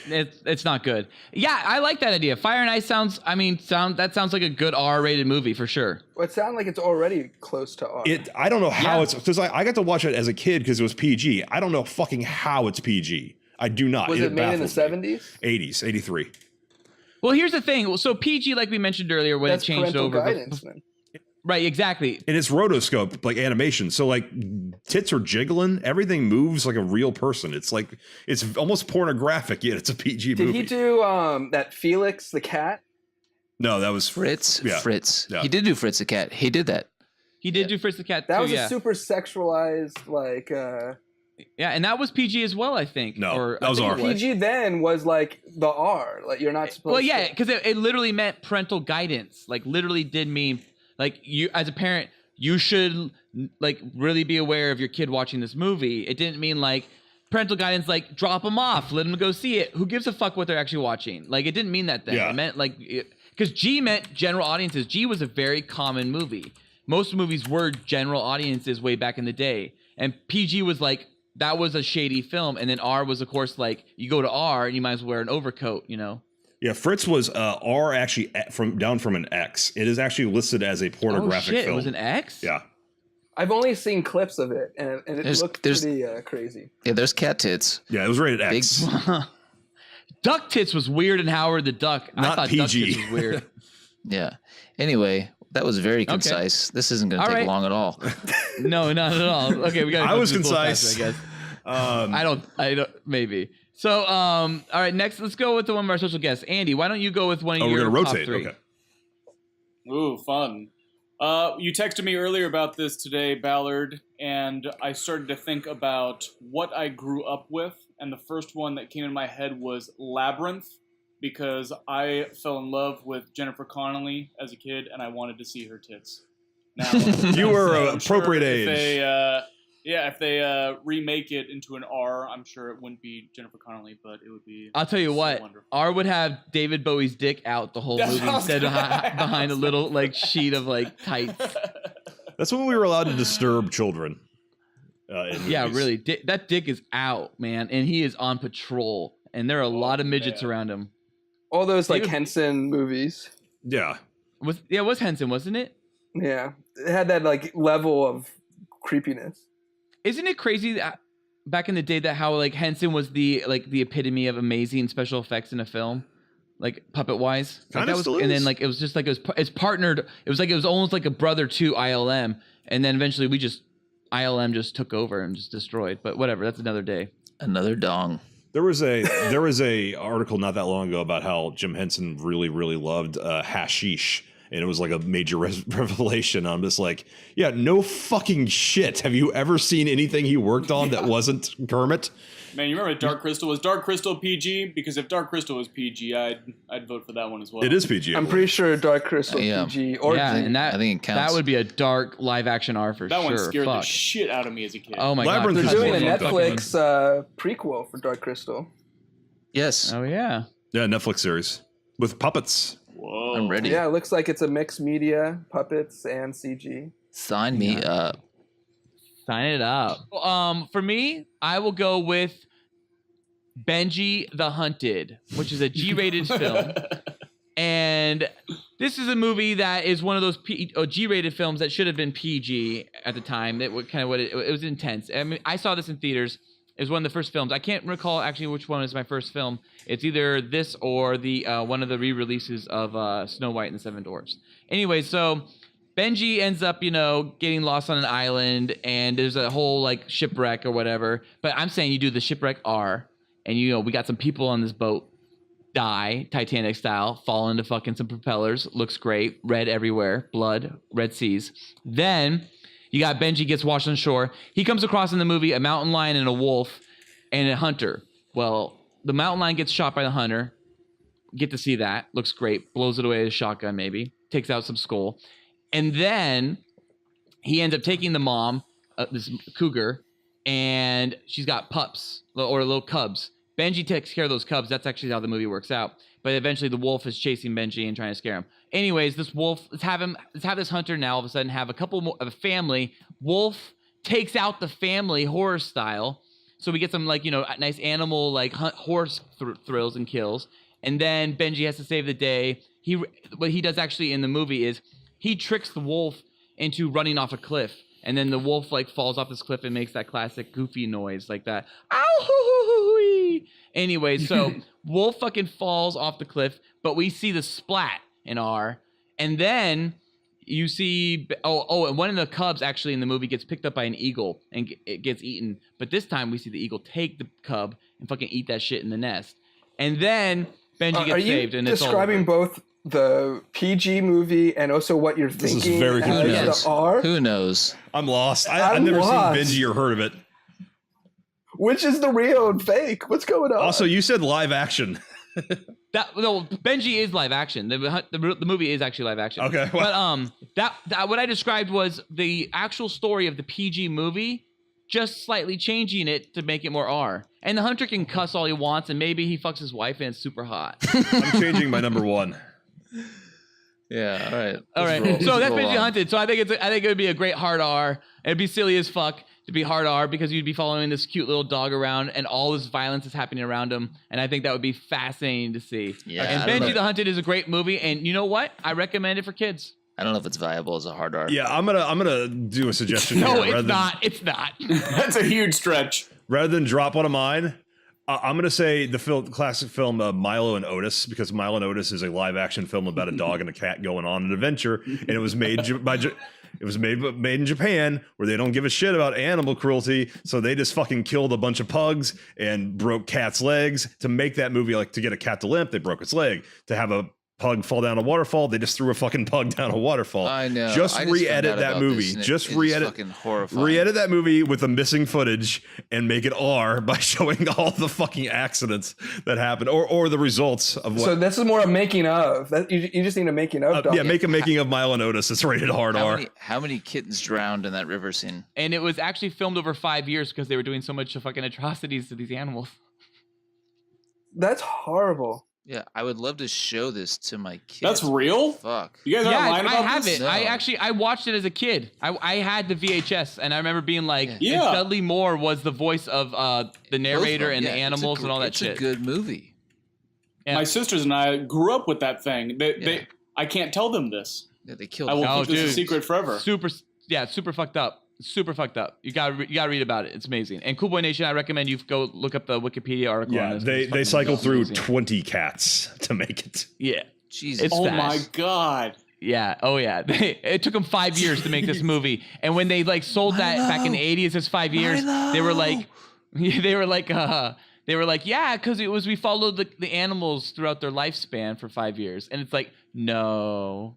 It's not good. Yeah, I like that idea. Fire and Ice sounds like a good R-rated movie for sure. Well, it sounds like it's already close to R. I don't know how it's because I got to watch it as a kid because it was PG. I don't know fucking how it's PG. I do not. Was it made in the 70s? 80s, 83. Well, here's the thing. So PG, like we mentioned earlier, when That's it changed parental over. guidance, man. Right, exactly. And it's rotoscope, like animation. So like tits are jiggling. Everything moves like a real person. It's like, it's almost pornographic, yet it's a PG movie. Did he do that Felix the cat? No, that was Fritz. Yeah. Fritz. Yeah. He did do Fritz the cat. He did that. He did do Fritz the Cat, That too, was yeah. a super sexualized, like... Yeah, and that was PG as well, I think. No, that was R. PG then was like the R. Like, you're not supposed to... Well, yeah, because it literally meant parental guidance. Like, literally did mean... Like, you, as a parent, you should, like, really be aware of your kid watching this movie. It didn't mean, like, parental guidance, like, drop them off, let them go see it. Who gives a fuck what they're actually watching? Like, it didn't mean that then. Yeah. It meant, like, because G meant general audiences. G was a very common movie. Most movies were general audiences way back in the day. And PG was, like, that was a shady film. And then R was, of course, like, you go to R and you might as well wear an overcoat, you know? Yeah, Fritz was R actually down from an X. It is actually listed as a pornographic film. It was an X? Yeah. I've only seen clips of it, and it looked pretty crazy. Yeah, there's cat tits. Yeah, it was rated X. Duck Tits was weird in Howard the Duck. I Not thought PG. Duck Tits was weird. Yeah. Anyway, that was very concise. This isn't going to take long at all. No, not at all. Okay, we got. I was concise. Faster, I guess. I don't. Maybe. So, all right. Next, let's go with the one of our special guests, Andy. Why don't you go with one of your we're gonna top rotate. three? Okay. Ooh, fun. You texted me earlier about this today, Ballard, and I started to think about what I grew up with, and the first one that came in my head was Labyrinth, because I fell in love with Jennifer Connelly as a kid, and I wanted to see her tits. Now, You were I'm appropriate sure age. if they remake it into an R, I'm sure it wouldn't be Jennifer Connelly, but it would be. I'll tell you so what. wonderful. R would have David Bowie's dick out the whole That's movie what I was instead of gonna ask. behind a little like sheet of like tights. That's when we were allowed to disturb children. In Yeah, movies. really. That dick is out, man, and he is on patrol, and there are a lot of midgets around him. All those like David- Henson movies. Yeah. It was Henson, wasn't it? Yeah, it had that like level of creepiness. Isn't it crazy that back in the day that how like Henson was the epitome of amazing special effects in a film, like puppet wise? Like, Kinda that was, still and is. then like it was just like it's partnered. It was almost like a brother to ILM, and then eventually ILM just took over and just destroyed. But whatever, that's another day. Another dong. There was a article not that long ago about how Jim Henson really, really loved hashish. And it was like a major revelation. I'm just like, yeah, no fucking shit. Have you ever seen anything he worked on that wasn't Kermit? Man, you remember Dark Crystal? Was Dark Crystal PG? Because if Dark Crystal was PG, I'd vote for that one as well. It is PG. I'm pretty sure Dark Crystal Yeah. PG or G. And I think it counts. that would be a dark live action R for That sure. one scared the Fuck. shit out of me as a kid. Oh my Labyrinth god, is They're doing a more fucked up than Netflix prequel for Dark Crystal. Yes. Oh yeah. Yeah, Netflix series with puppets. Whoa. I'm ready. Yeah, it looks like it's a mixed media, puppets and CG. Sign me up. Sign it up. For me, I will go with Benji the Hunted, which is a G-rated film. And this is a movie that is one of those G-rated films that should have been PG at the time. That kind of what it was intense. I mean, I saw this in theaters. is one of the first films. I can't recall actually which one is my first film. It's either this or the one of the re-releases of Snow White and the Seven Dwarfs. Anyway, so Benji ends up, getting lost on an island, and there's a whole like shipwreck or whatever. But I'm saying you do the shipwreck R, and we got some people on this boat die, Titanic style, fall into fucking some propellers. Looks great. Red everywhere. Blood. Red seas. Then you got Benji gets washed on shore. He comes across in the movie a mountain lion and a wolf and a hunter. Well, the mountain lion gets shot by the hunter. Get to see that. Looks great. Blows it away with a shotgun maybe. Takes out some skull. And then he ends up taking the mom, this cougar, and she's got pups or little cubs. Benji takes care of those cubs. That's actually how the movie works out. But eventually the wolf is chasing Benji and trying to scare him. Anyways, this wolf, let's have this hunter now all of a sudden have a couple more of a family. Wolf takes out the family horror style. So we get some nice animal horse thrills and kills. And then Benji has to save the day. What he does actually in the movie is he tricks the wolf into running off a cliff. And then the wolf falls off this cliff and makes that classic goofy noise like that. Ow, hoo, hoo, hoo, hoo. Anyway, so wolf fucking falls off the cliff, but we see the splat in R. And then you see, and one of the cubs actually in the movie gets picked up by an eagle and it gets eaten. But this time we see the eagle take the cub and fucking eat that shit in the nest. And then Benji gets saved. And it's describing both the PG movie and also what you're thinking? This is very confusing. The R? Who knows? I'm lost. I've never seen Benji or heard of it. Which is the real and fake? What's going on? Also, you said live action. Benji is live action. The movie is actually live action. Okay, well. But that what I described was the actual story of the PG movie, just slightly changing it to make it more R. And the hunter can cuss all he wants, and maybe he fucks his wife, and it's super hot. I'm changing my number one. Yeah, all right. So that's Benji Hunted. So I think it would be a great hard R. It'd be silly as fuck to be hard R because you'd be following this cute little dog around and all this violence is happening around him. And I think that would be fascinating to see. Yeah, and Benji the Hunted is a great movie. And you know what? I recommend it for kids. I don't know if it's viable as a hard R. Yeah, I'm gonna do a suggestion. No, here, it's not. That's a huge stretch. Rather than drop one of mine, I'm going to say the classic film Milo and Otis, because Milo and Otis is a live action film about a dog and a cat going on an adventure, and it was made made in Japan, where they don't give a shit about animal cruelty, so they just fucking killed a bunch of pugs and broke cats' legs to make that movie. To get a cat to limp, they broke its leg. To have a pug fall down a waterfall, they just threw a fucking pug down a waterfall. I know. Just re-edit that movie. Just re-edit. Fucking horrifying. Re-edit that movie with the missing footage and make it R by showing all the fucking accidents that happened or the results of what. So this is more a making of. You just need a making of. Yeah, make a making of Milo and Otis. It's rated hard R. How many kittens drowned in that river scene? And it was actually filmed over 5 years because they were doing so much fucking atrocities to these animals. That's horrible. Yeah, I would love to show this to my kids. That's real? Fuck. You guys aren't lying about I have this? it. No. I watched it as a kid. I had the VHS, and I remember being like, yeah. Dudley Moore was the voice of the narrator and the animals and all that shit. It's a good movie. Yeah. My sisters and I grew up with that thing. I can't tell them this. Yeah, they killed. I will keep this a secret forever. Super fucked up. Super fucked up. You gotta read about it. It's amazing. And Cool Boy Nation, I recommend you go look up the Wikipedia article. Yeah, on this. they cycled through 20 cats to make it. Yeah, Jesus. It's oh my god. Yeah. Oh yeah. It took them 5 years to make this movie, and when they sold that back in the 80s as 5 years, they were like, yeah, because we followed the animals throughout their lifespan for 5 years, and it's like, no,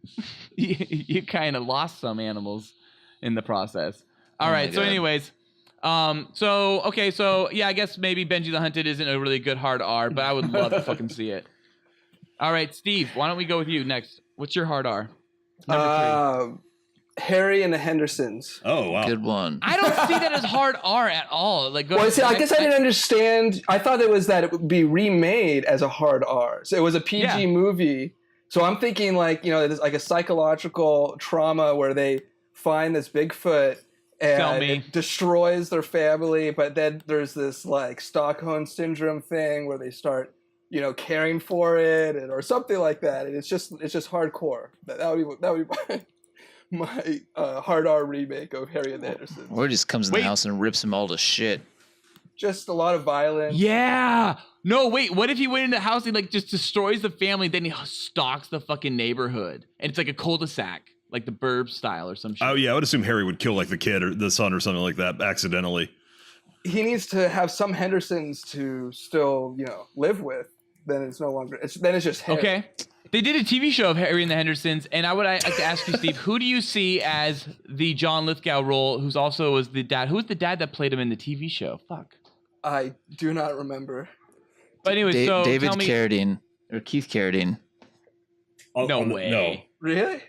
you kind of lost some animals in the process. All right. So anyways, so yeah, I guess maybe Benji the Hunted isn't a really good hard R, but I would love to fucking see it. All right, Steve, why don't we go with you next? What's your hard R? Number 3. Harry and the Hendersons. Oh, wow. Good one. I don't see that as hard R at all. I guess I didn't understand. I thought it would be remade as a hard R. So it was a PG movie. So I'm thinking there's like a psychological trauma where they find this Bigfoot and it destroys their family, but then there's this Stockholm syndrome thing where they start, caring for it or something like that, and it's just hardcore. That would be my hard R remake of Harry and the Hendersons. Or he just comes in the house and rips them all to shit. Just a lot of violence. Yeah. No, wait. What if he went into the house and like just destroys the family, then he stalks the fucking neighborhood, and it's like a cul-de-sac, like the Burbs style or some shit. Oh yeah, I would assume Harry would kill like the kid or the son or something like that accidentally. He needs to have some Hendersons to still, live with. Then it's no longer. It's just Harry. Okay. They did a TV show of Harry and the Hendersons, and I would like to ask you, Steve, who do you see as the John Lithgow role, who's also was the dad? Who's the dad that played him in the TV show? Fuck. I do not remember. But anyway, so David tell me, Carradine or Keith Carradine. No way. No. Really?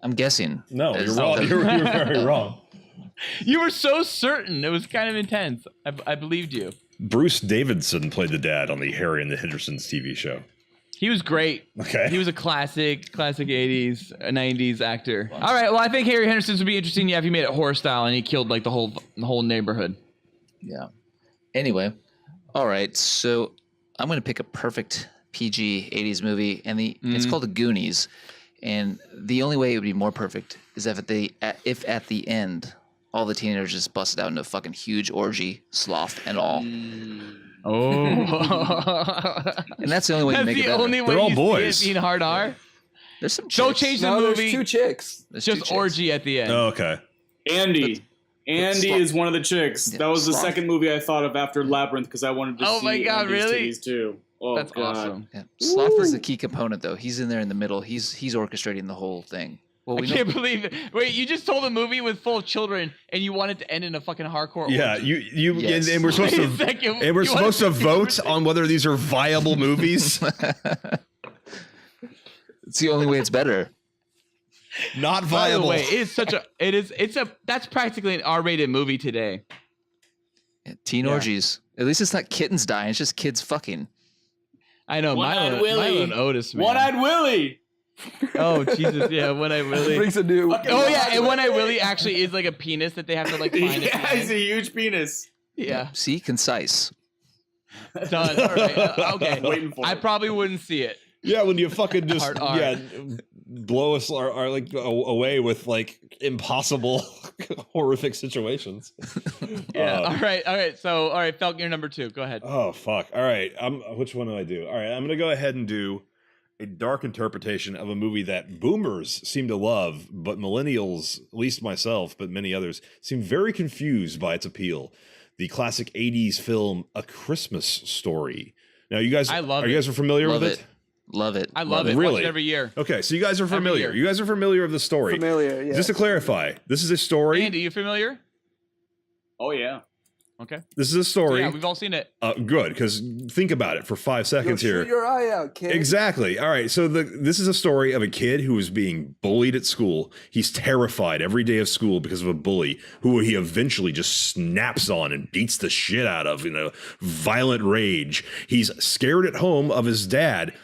I'm guessing. No, That you're is wrong. something. You're very wrong. You were so certain. It was kind of intense. I believed you. Bruce Davidson played the dad on the Harry and the Hendersons TV show. He was great. Okay. He was a classic 80s, 90s actor. All right. Well, I think Harry Henderson's would be interesting. Yeah, if he made it horror style and he killed like the whole neighborhood. Yeah. Anyway, all right. So I'm going to pick a perfect PG 80s movie, and it's called The Goonies. And the only way it would be more perfect is if at the end all the teenagers just busted out into a fucking huge orgy, sloth and all. Oh. And that's the only way to make it better. That's the only way. They're all you boys. see it being hard R. There's some Don't chicks. change the No, movie. there's 2 chicks. There's Just two chicks. orgy at the end. Oh, okay. Andy is one of the chicks. Yeah, That was the sloth. second movie I thought of after Labyrinth because I wanted to see my God, Andy's really? titties too. Oh, That's God. awesome. Yeah. Sloth is the key component, though. He's in there in the middle. He's orchestrating the whole thing. Well, I can't believe it. Wait, you just told a movie with full of children and you wanted to end in a fucking hardcore Yeah, orgy. you Yes. and we're supposed Wait a to second. and we're You supposed to wanna see vote everything? on whether these are viable movies. It's the only way it's better. Not By the viable. way, that's practically an R-rated movie today. Yeah, teen orgies. At least it's not kittens dying. It's just kids fucking. I know, One-Eyed Milo Willie. and Otis, man. One-Eyed Willie. Oh, Jesus, yeah, One-Eyed Willie. Brings a new. Oh, yeah, and One-Eyed Willie actually is like a penis that they have to like find at the Yeah, he's end. a huge penis. Yeah, See, concise. done. All right, okay. Waiting for I it. probably wouldn't see it. Yeah, when you fucking just Hard R. blow us are like away with like impossible horrific situations. Yeah. All right. So, Falcon, you're number 2. Go ahead. Oh fuck! All right, which one do I do? All right, I'm gonna go ahead and do a dark interpretation of a movie that boomers seem to love, but millennials, at least myself, but many others, seem very confused by its appeal. The classic '80s film A Christmas Story. Now, you guys, I love you it. guys are familiar Love with it. Love it. I love it. Really? Watch it every year. Okay, so you guys are Every familiar. year. You guys are familiar with the story. Familiar, yeah. Just to clarify, this is a story. Andy, you familiar? Oh, yeah. Okay. This is a story. Yeah, we've all seen it. Good, because think about it for 5 seconds Shoot here. your eye out, kid. Exactly. All right. So this is a story of a kid who is being bullied at school. He's terrified every day of school because of a bully who he eventually just snaps on and beats the shit out of, violent rage. He's scared at home of his dad.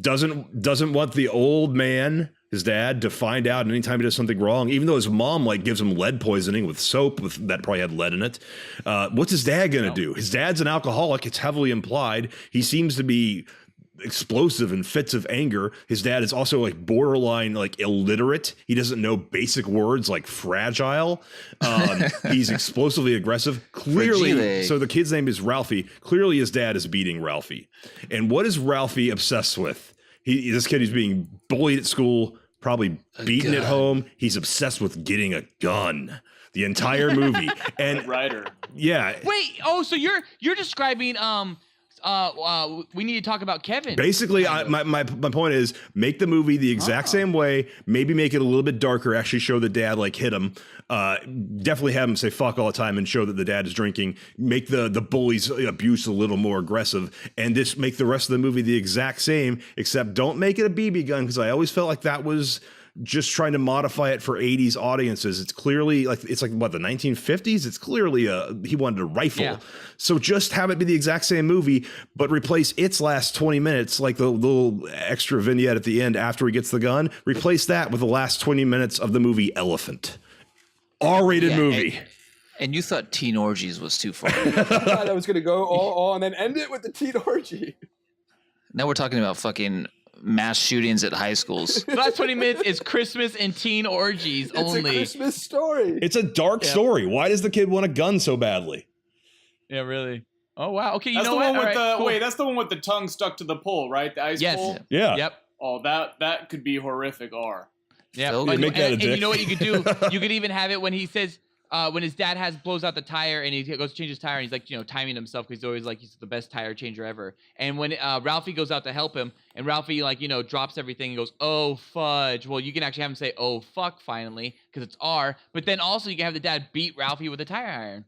Doesn't want the old man, his dad, to find out anytime he does something wrong, even though his mom gives him lead poisoning with soap that probably had lead in it. What's his dad gonna do? His dad's an alcoholic. It's heavily implied. He seems to be explosive in fits of anger. His dad is also borderline illiterate. He doesn't know basic words like fragile. He's explosively aggressive. Clearly, Fragile. so the kid's name is Ralphie. Clearly his dad is beating Ralphie. And what is Ralphie obsessed with? This kid is being bullied at school, probably beaten at home. He's obsessed with getting a gun. The entire movie. And Ryder. yeah. Wait. Oh, so you're describing we need to talk about Kevin. Basically, my point is make the movie the exact same way. Maybe make it a little bit darker. Actually, show the dad hit him. Definitely have him say fuck all the time and show that the dad is drinking. Make the bully's abuse a little more aggressive, and just make the rest of the movie the exact same. Except don't make it a BB gun, because I always felt like that was just trying to modify it for 80s audiences. It's clearly what, the 1950s? It's clearly he wanted a rifle. Yeah. So just have it be the exact same movie, but replace its last 20 minutes, like the little extra vignette at the end after he gets the gun, replace that with the last 20 minutes of the movie Elephant. R-rated movie. And you thought teen orgies was too far. I thought I was going to go all and then end it with the teen orgy. Now we're talking about fucking mass shootings at high schools. The last 20 minutes is Christmas and teen orgies only. It's a Christmas story. It's a dark story. Why does the kid want a gun so badly? Yeah, really. Oh wow. Okay, you That's know the what? one with All right, the cool. wait. That's the one with the tongue stuck to the pole, right? The ice Yes. pole. Yeah. Yep. Oh, that could be horrific. R. Yeah. Phil, And, make that a and you dick. know what you could do? You could even have it when he says, when his dad blows out the tire and he goes to change his tire and he's like, timing himself because he's always like he's the best tire changer ever. And when Ralphie goes out to help him and Ralphie drops everything and goes, oh fudge. Well, you can actually have him say, oh fuck, finally, because it's R. But then also you can have the dad beat Ralphie with a tire iron.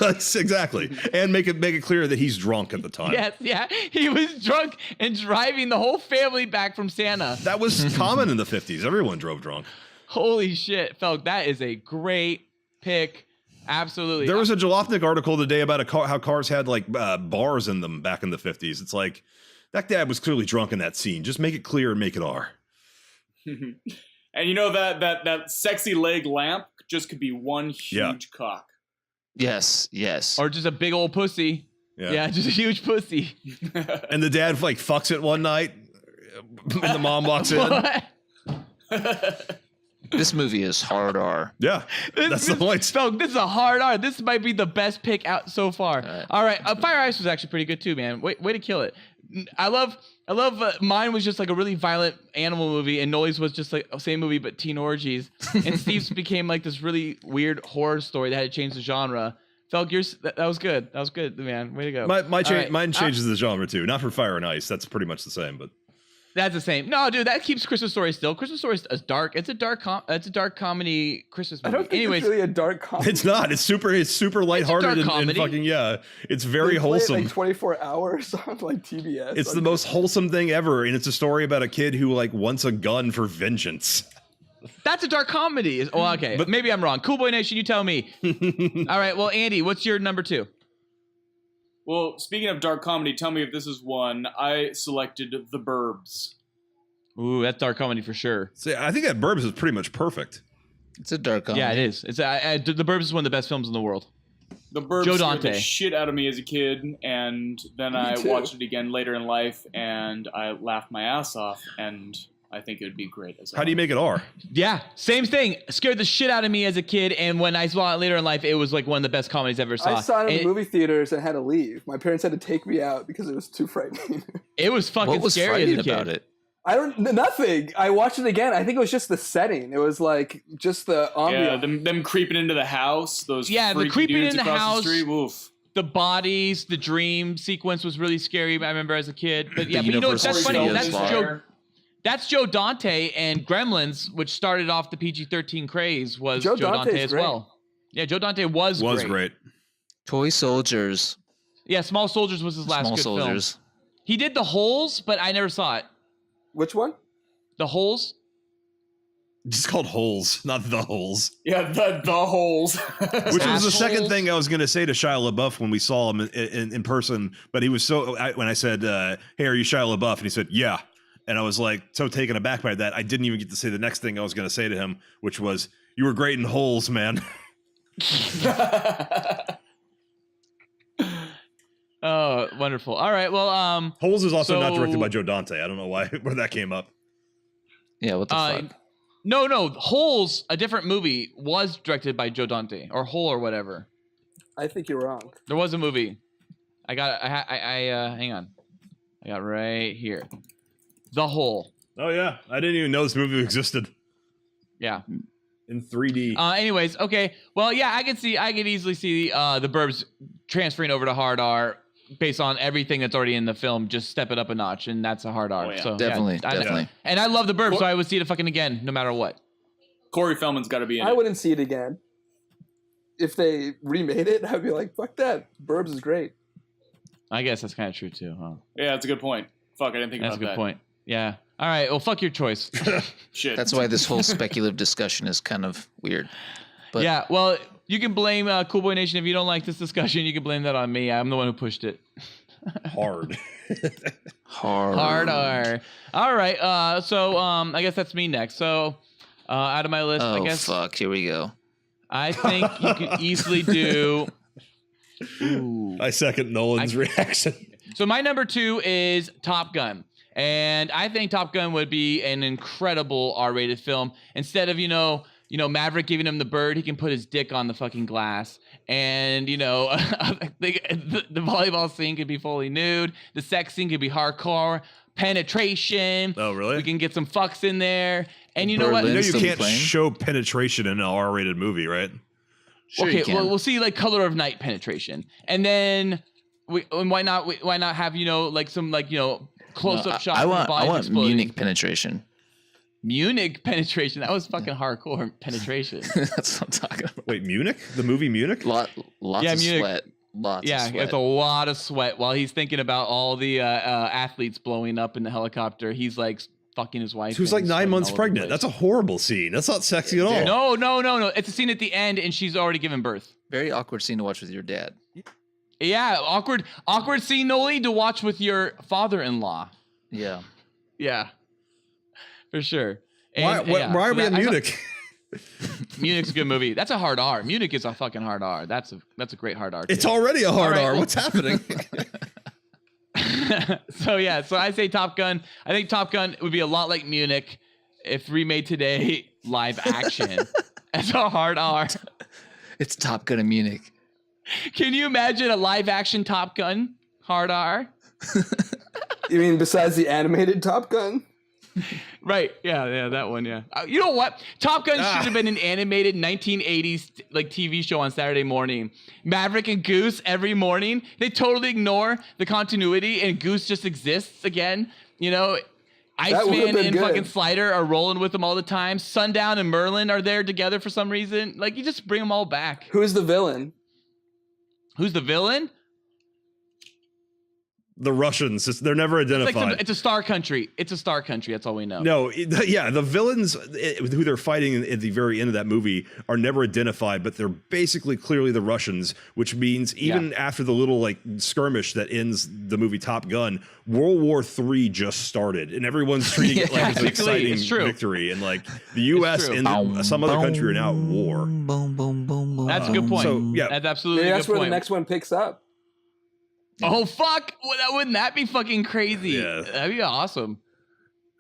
Exactly, and make it clear that he's drunk at the time. Yes, yeah, he was drunk and driving the whole family back from Santa. That was common in the 50s. Everyone drove drunk. Holy shit, Felk, that is a great pick. Absolutely. There was a Jalopnik article today about how cars had like bars in them back in the 50s. It's like that dad was clearly drunk in that scene. Just make it clear and make it R. And that sexy leg lamp just could be one huge cock. Yes. Or just a big old pussy. Yeah, just a huge pussy. And the dad like fucks it one night, and the mom walks in. This movie is hard R. Yeah, that's the point. Felk, this is a hard R. This might be the best pick out so far. All right, Fire Ice was actually pretty good too, man. Way to kill it. I love. Mine was just like a really violent animal movie, and Noli's was just like the same movie but teen orgies. And Steve's became like this really weird horror story that had to change the genre. Felk, yours that was good. That was good, man. Way to go. Mine changes the genre too. Not for Fire and Ice. That's pretty much the same, but. That's the same. No, dude, that keeps Christmas Story still. Christmas Story is dark. It's a dark comedy Christmas movie. I don't think it's really a dark comedy. It's not. It's super lighthearted and fucking It's very wholesome. Like 24 hours on like TBS. It's the most wholesome thing ever, and it's a story about a kid who like wants a gun for vengeance. That's a dark comedy. Well, okay, but maybe I'm wrong. Cool Boy Nation, you tell me. All right, well, Andy, what's your number 2? Well, speaking of dark comedy, tell me if this is one. I selected The Burbs. Ooh, that's dark comedy for sure. See, I think that Burbs is pretty much perfect. It's a dark comedy. Yeah, it is. It's The Burbs is one of the best films in the world. The Burbs Joe scared Dante. the shit out of me as a kid, and then I watched it again later in life, and I laughed my ass off, and I think it would be great as How do you make it R? Yeah, same thing. Scared the shit out of me as a kid, and when I saw it later in life, it was like one of the best comedies I ever saw. I saw it in the movie theaters and had to leave. My parents had to take me out because it was too frightening. It was fucking What was scary as a frightening kid. about it? Nothing. I watched it again. I think it was just the setting. It was like just the ambiance. Yeah, them creeping into the house. Those the freaky creeping dudes in the across house. The street. Woof. The bodies, the dream sequence was really scary. I remember as a kid. But yeah, The but you know what? That's Universal funny. Studios That's Joe Dante, and Gremlins, which started off the PG-13 craze, was Joe Dante as well. Yeah, Joe Dante was great. Toy Soldiers. Yeah, Small Soldiers was his last good film. He did The Holes, but I never saw it. Which one? The Holes? It's called Holes, not The Holes. Yeah, the Holes. Which was the second thing I was going to say to Shia LaBeouf when we saw him in person. But he was when I said, hey, are you Shia LaBeouf? And he said, yeah. And I was like so taken aback by that. I didn't even get to say the next thing I was going to say to him, which was, you were great in Holes, man. Oh, wonderful. All right, well, Holes is also not directed by Joe Dante. I don't know where that came up. Yeah, what the fuck? No, Holes, a different movie, was directed by Joe Dante, or Hole or whatever. I think you're wrong. There was a movie. I hang on. I got right here. The Hole. Oh yeah, I didn't even know this movie existed. Yeah. In 3D. Anyways, okay. Well, yeah, I could easily see the Burbs transferring over to hard R based on everything that's already in the film. Just step it up a notch, and that's a hard R. Oh, yeah. So Definitely. And I love the Burbs, so I would see it fucking again, no matter what. Corey Feldman's got to be in it. I wouldn't see it again. If they remade it, I'd be like, fuck that. Burbs is great. I guess that's kind of true too, huh? Yeah, that's a good point. Fuck, I didn't think That's about that. a good point. Yeah. All right. Well, fuck your choice. Shit. That's why this whole speculative discussion is kind of weird. But yeah. Well, you can blame Cool Boy Nation if you don't like this discussion. You can blame that on me. I'm the one who pushed it. Hard. Hard R. All right. So I guess that's me next. So out of my list, I guess. Oh fuck! Here we go. I think you could easily do. Ooh. I second Nolan's reaction. So my number 2 is Top Gun. And I think Top Gun would be an incredible R-rated film. Instead of, Maverick giving him the bird, he can put his dick on the fucking glass. And, the volleyball scene could be fully nude. The sex scene could be hardcore. Penetration. Oh, really? We can get some fucks in there. And you know what? You can't show penetration in an R-rated movie, right? Sure okay, well, we'll see like color of night penetration. And then why not have, some close-up shots I of the want body exploding. Munich penetration. Munich penetration. That was fucking hardcore penetration. That's what I'm talking about. Wait, Munich? The movie Munich? Lots of Munich. sweat. Lots of sweat. It's a lot of sweat while he's thinking about all the athletes blowing up in the helicopter. He's like fucking his wife. Who's like 9 months pregnant. That's a horrible scene. That's not sexy at all. No. It's a scene at the end and she's already given birth. Very awkward scene to watch with your dad. Yeah, awkward scene, Noli, to watch with your father-in-law. Yeah. Yeah. For sure. Why are we in Munich? Munic's a good movie. That's a hard R. Munich is a fucking hard R. That's a great hard R. It's already a hard R. What's happening? So I say Top Gun. I think Top Gun would be a lot like Munich if remade today live action. That's a hard R. It's Top Gun in Munich. Can you imagine a live action Top Gun hard R? You mean besides the animated Top Gun? Right. Yeah, that one. Yeah. You know what? Top Gun should have been an animated 1980s like TV show on Saturday morning. Maverick and Goose every morning. They totally ignore the continuity, and Goose just exists again. Iceman and fucking Slider are rolling with them all the time. Sundown and Merlin are there together for some reason. Like, you just bring them all back. Who's the villain? Who's the villain? The Russians. They're never identified. It's a star country. It's a star country. That's all we know. No, the villains who they're fighting at the very end of that movie are never identified, but they're basically clearly the Russians, which means even after the little skirmish that ends the movie Top Gun, World War III just started, and everyone's treating it like it's an exciting victory, and like the U.S. and some other country are now at war. That's a good point. So, that's absolutely. Maybe that's where the next one picks up. Oh fuck! Wouldn't that be fucking crazy? Yeah. That'd be awesome.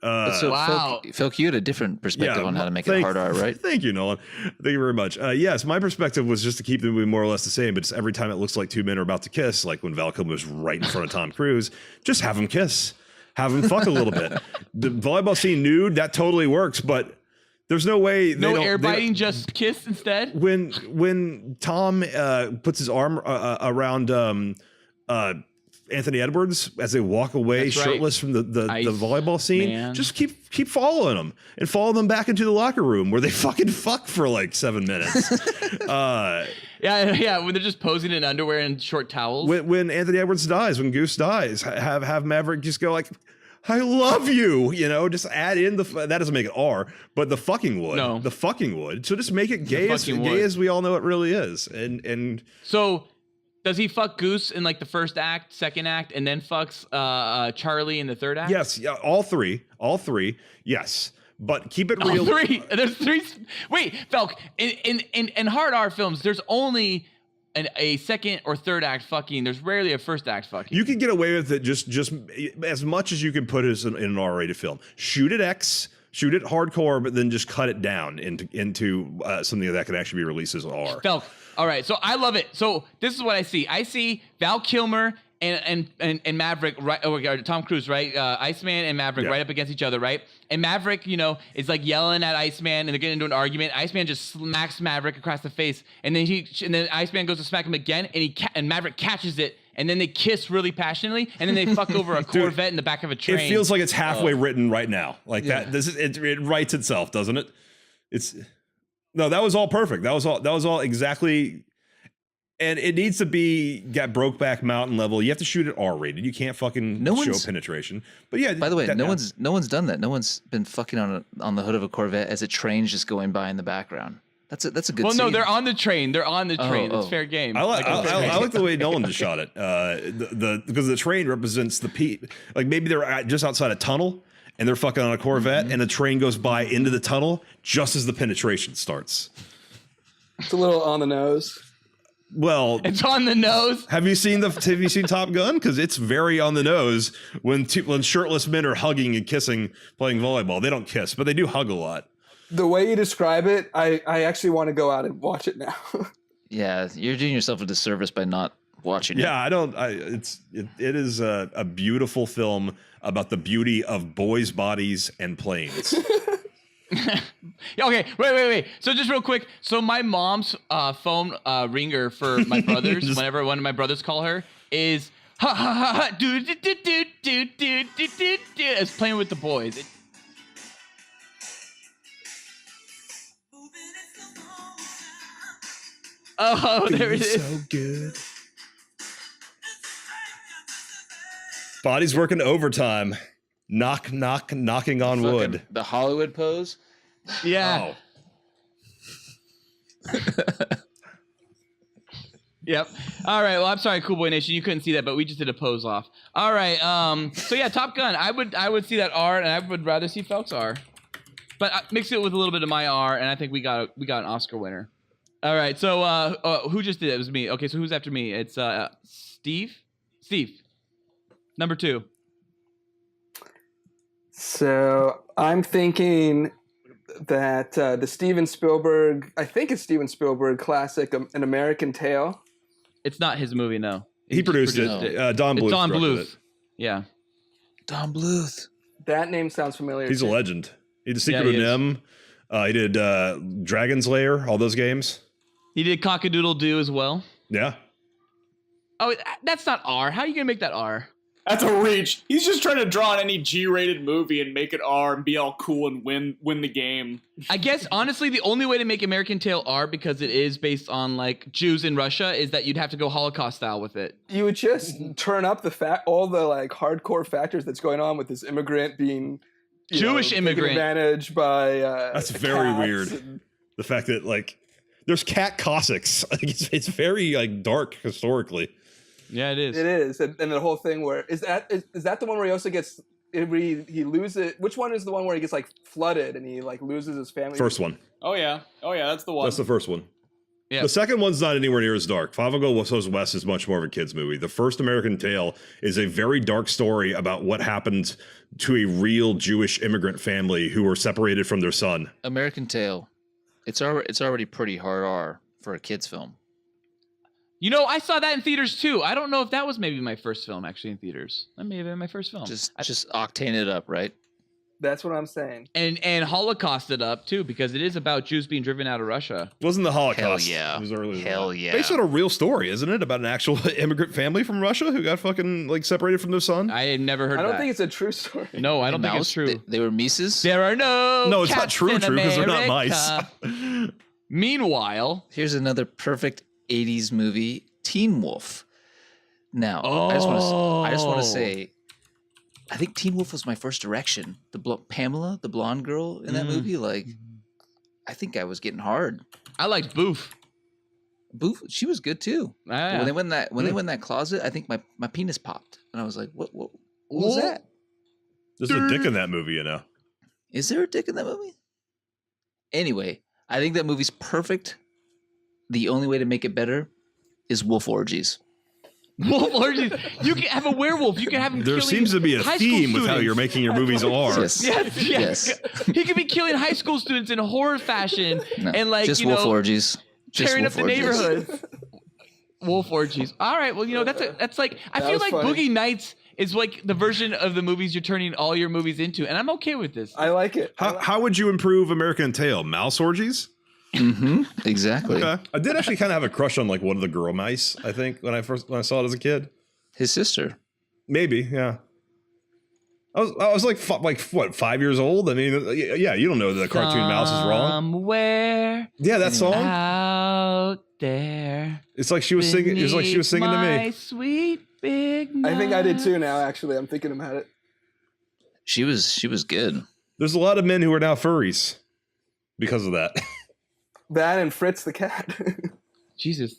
Wow. Phil, you had a different perspective on how to make it hard R, right? Thank you, Nolan. Thank you very much. Yes, my perspective was just to keep the movie more or less the same, but just every time it looks like two men are about to kiss, like when Val Kilmer's right in front of Tom Cruise, just have them kiss. Have them fuck a little bit. The volleyball scene nude, that totally works, but there's no way. No air biting, just kiss instead? When Tom puts his arm around Anthony Edwards as they walk away shirtless from the volleyball scene, just keep following them and follow them back into the locker room where they fucking fuck for like 7 minutes. Yeah, when they're just posing in underwear and short towels. When Anthony Edwards dies, when Goose dies, have Maverick just go like, I love you, just add in that doesn't make it R, but the fucking would. No. The fucking would. So just make it gay as we all know it really is. And so does he fuck Goose in like the first act, second act, and then fucks Charlie in the third act? Yes, yeah, all three, yes. But keep it real. All three. There's three. Wait, Felk, in hard R films, there's only a second or third act fucking. There's rarely a first act fucking. You can get away with it just as much as you can put as in an R-rated film. Shoot it X, shoot it hardcore, but then just cut it down into something that can actually be released as R. Felk. All right, so I love it. So this is what I see. I see Val Kilmer and Maverick, right? Oh, Tom Cruise, right? Iceman and Maverick right up against each other, right? And Maverick, is like yelling at Iceman, and they're getting into an argument. Iceman just smacks Maverick across the face, and then Iceman goes to smack him again, and Maverick catches it, and then they kiss really passionately, and then they fuck over a Corvette in the back of a train. It feels like it's halfway written right now, like that. It writes itself, doesn't it? No, that was all perfect. That was all exactly, and it needs to be at Brokeback Mountain level. You have to shoot it R-rated. You can't fucking show penetration. But yeah, by the way, no one's done that. No one's been fucking on the hood of a Corvette as a train's just going by in the background. That's a good scene. Well, no, they're on the train. It's fair game. I like the way Nolan just shot it. Because the train represents like maybe they're just outside a tunnel. And they're fucking on a Corvette, and a train goes by into the tunnel just as the penetration starts. It's a little on the nose. Well, it's on the nose. Have you seen Top Gun? Because it's very on the nose when shirtless men are hugging and kissing, playing volleyball. They don't kiss, but they do hug a lot. The way you describe it, I actually want to go out and watch it now. Yeah, you're doing yourself a disservice by not watching it. Yeah, it is a beautiful film about the beauty of boys' bodies and planes. Okay, wait. So just real quick. So my mom's phone ringer for my brothers, whenever one of my brothers call her, is ha ha ha ha do do do do do do do do. It's playing with the boys. Oh, there it is. So good. Body's working overtime. Knocking on wood. The Hollywood pose. Yeah. Oh. Yep. All right. Well, I'm sorry, Cool Boy Nation. You couldn't see that, but we just did a pose off. All right. So yeah, Top Gun. I would see that R, and I would rather see Phelps R, but mix it with a little bit of my R, and I think we got an Oscar winner. All right. So who just did it? It was me. Okay. So who's after me? It's Steve. Number 2. So I'm thinking that the Steven Spielberg, I think it's Steven Spielberg classic, An American Tale. It's not his movie, no. He produced it. Don Bluth. It's Don directed Bluth. it. Yeah. Don Bluth. That name sounds familiar. He's a legend. He did Secret of he is. Nim. He did Dragon's Lair, all those games. He did Cock-a-Doodle-Doo as well. Yeah. Oh, that's not R. How are you gonna make that R? That's a reach. He's just trying to draw on any G-rated movie and make it R and be all cool and win the game. I guess honestly, the only way to make American Tail R, because it is based on like Jews in Russia, is that you'd have to go Holocaust style with it. You would just turn up all the like hardcore factors that's going on with this immigrant being Jewish immigrant taken advantage by. That's very cats weird. and- The fact that like there's cat Cossacks. Like, it's very like dark historically. Yeah, it is. It is, and the whole thing where is that the one where he also gets he loses? Which one is the one where he gets like flooded and he like loses his family? First one. Oh yeah, that's the one. That's the first one. Yeah. The second one's not anywhere near as dark. Five Goes West is much more of a kid's movie. The first American Tale is a very dark story about what happened to a real Jewish immigrant family who were separated from their son. American Tail. It's already pretty hard R for a kid's film. You know, I saw that in theaters too. I don't know if that was maybe my first film actually in theaters. That may have been my first film. Just octane it up, right? That's what I'm saying. And Holocaust it up too, because it is about Jews being driven out of Russia. It wasn't the Holocaust. Hell yeah. It was earlier than Hell that. yeah. Based on a real story, isn't it? About an actual immigrant family from Russia who got fucking like separated from their son. I had never heard I of don't that. think it's a true story. No, I don't think it's true. They were Mises. There are no it's not cats true in because they're not America. mice. Meanwhile, Here's another perfect 80s movie, Teen Wolf. Now, I just want to say, I think Teen Wolf was my first direction. Pamela, the blonde girl in that movie, like, I think I was getting hard. I liked Boof. Boof, she was good too. Ah. When they went in that closet, I think my penis popped, and I was like, what was that? There's a dick in that movie, you know. Is there a dick in that movie? Anyway, I think that movie's perfect. The only way to make it better is wolf orgies. Wolf orgies. You can have a werewolf. You can have him. There killing seems to be a high school theme with how students. you're making your movies are. Yes. He could be killing high school students in horror fashion No, and like just wolf orgies. Just tearing up wolf the orgies. neighborhoods. Wolf orgies. All right. Well, you know that's like I That feel was like funny. Boogie Nights is like the version of the movies you're turning all your movies into, and I'm okay with this. I like it. How would you improve American Tail? Mouse orgies? Mm-hmm. Exactly. Okay. I did actually kind of have a crush on like one of the girl mice, I think, when I saw it as a kid. His sister. Maybe, yeah. I was like 5 years old? I mean, yeah, you don't know that the cartoon mouse is wrong. Somewhere Yeah, that song. out there. It's like she was singing. It was like she was singing to my me. sweet big. I think I did too. nuts. Now, actually, I'm thinking about it. She was good. There's a lot of men who are now furries because of that. That and Fritz the cat. Jesus,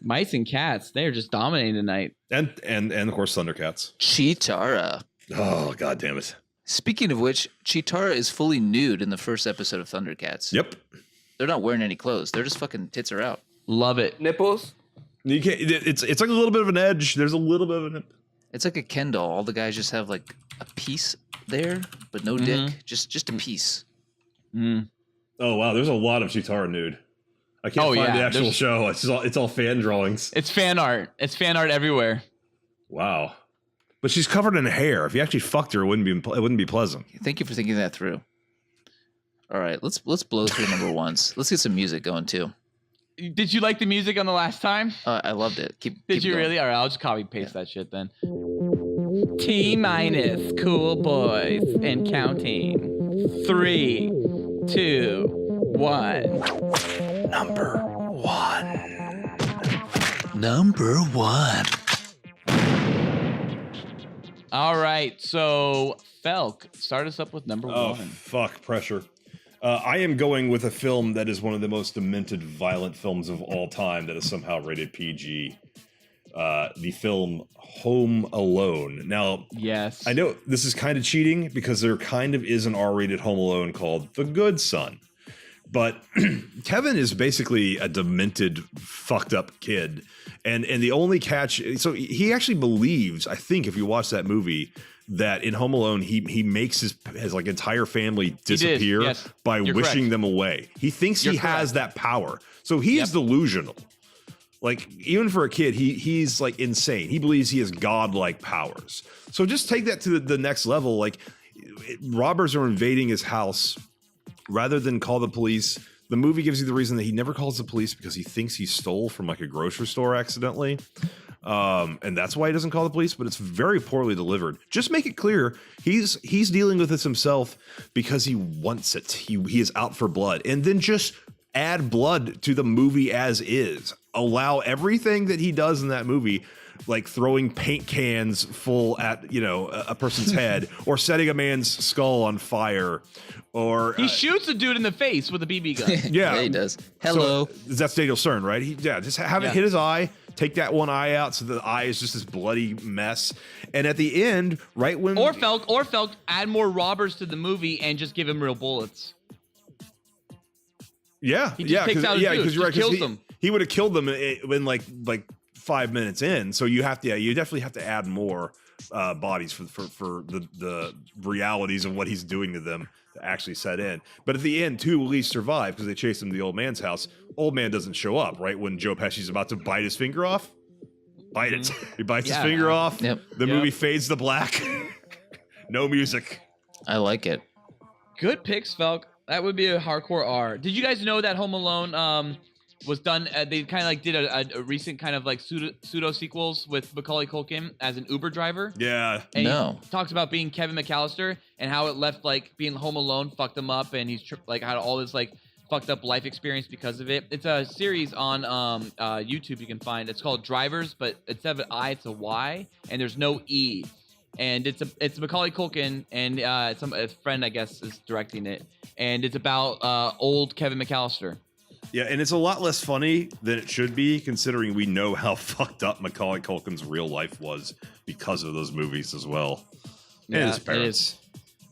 mice and cats. They're just dominating tonight. and of course Thundercats. Chitara. Oh, god damn it. Speaking of which, Chitara is fully nude in the first episode of Thundercats. Yep. They're not wearing any clothes. They're just fucking tits are out. Love it. Nipples. You can't. It's like a little bit of an edge. There's a little bit of an. It's like a Ken doll. All the guys just have like a piece there, but no dick. Just a piece. Mm. Oh wow, there's a lot of Chitara nude. I can't find the actual show. It's all fan drawings. It's fan art. It's fan art everywhere. Wow, but she's covered in hair. If you actually fucked her, it wouldn't be pleasant. Thank you for thinking that through. All right, let's blow through number ones. Let's get some music going too. Did you like the music on the last time? I loved it. Did keep you going. really? All right, I'll just copy paste that shit then. T-minus cool boys and counting. 3, 2, 1. Number one. All right, so Felk, start us up with number Oh one. fuck, pressure. I am going with a film that is one of the most demented, violent films of all time that is somehow rated PG. The film Home Alone. Now, yes, I know this is kind of cheating because there kind of is an R-rated Home Alone called The Good Son. But Kevin is basically a demented, fucked up kid. And the only catch, so he actually believes, I think if you watch that movie, that in Home Alone, he makes his like entire family disappear yes. by You're wishing correct. them away. He thinks You're he has that power. So he is delusional. Like, even for a kid, he's like insane. He believes he has godlike powers. So just take that to the next level. Like, robbers are invading his house. Rather than call the police, the movie gives you the reason that he never calls the police because he thinks he stole from like a grocery store accidentally. And that's why he doesn't call the police, but it's very poorly delivered. Just make it clear he's dealing with this himself because he wants it. He is out for blood. And then just add blood to the movie as is. Allow everything that he does in that movie, like throwing paint cans full at, a person's head or setting a man's skull on fire. Or he shoots a dude in the face with a BB gun. Yeah, he does. Hello. So, that's Daniel Stern, right? Just have it hit his eye. Take that one eye out, so the eye is just this bloody mess. And at the end, right when or Felk, add more robbers to the movie and just give him real bullets. Yeah, he just takes out a dude, because you're right. kills them. He would have killed them in like 5 minutes in. So you definitely have to add more bodies for the realities of what he's doing to them to actually set in. But at the end, two at least survive because they chase him to the old man's house. Old man doesn't show up, right? When Joe Pesci's about to bite his finger off. Bite it. He bites his finger off. Yep. The movie fades to black. No music. I like it. Good picks, Felk. That would be a hardcore R. Did you guys know that Home Alone was done? They kind of like did a recent kind of like pseudo sequels with Macaulay Culkin as an Uber driver. Yeah. And No. he talks about being Kevin McAllister and how it left like being home alone fucked him up, and he's like had all this like fucked up life experience because of it. It's a series on YouTube you can find. It's called Drivers, but instead of an I, it's a Y, and there's no E. And it's Macaulay Culkin and a friend I guess is directing it, and it's about old Kevin McAllister. Yeah, and it's a lot less funny than it should be, considering we know how fucked up Macaulay Culkin's real life was because of those movies as well. And his parents. It is.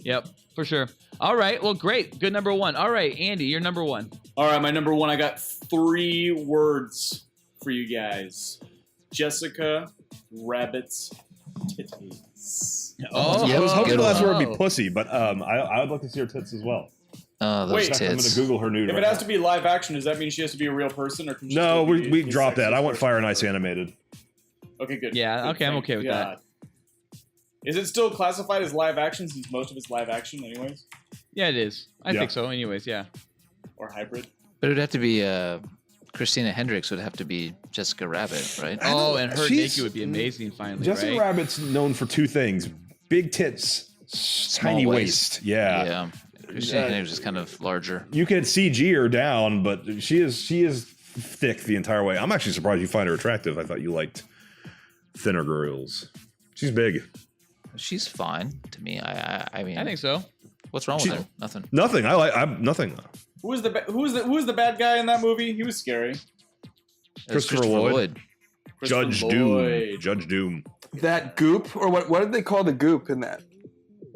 Yep, for sure. All right, well, great. Good number one. All right, Andy, you're number one. All right, my number one, I got 3 words for you guys. Jessica Rabbit's titties. Oh, I was hoping the last word would be one. pussy, but I would like to see her tits as well. Those Wait, I'm going tits. to Google her nude If right it has now. to be live action, does that mean she has to be a real person? Or can she No, still be we a dropped that. sexy I want person? Fire and Ice animated. Okay, good. Yeah, Good, okay, I'm thank okay with God. Is it still classified as live action since most of it's live action anyways? Yeah, it is. I Yeah. think so. Anyways, yeah. Or hybrid? But it would have to be Christina Hendricks would have to be Jessica Rabbit, right? Oh, and her she's- naked would be amazing. Finally, Jessica right? Rabbit's known for 2 things: big tits, tiny waist. Yeah. Yeah. Christina Hendricks is kind of larger. You can CG her down, but she is thick the entire way. I'm actually surprised you find her attractive. I thought you liked thinner girls. She's big. She's fine to me. I mean, I think so. What's wrong with her? Nothing. Nothing. I'm nothing. Who was the bad guy in that movie? He was scary. There's Christopher Lloyd. Christopher Judge Lloyd. Doom. Judge Doom. That goop, or what did they call the goop in that?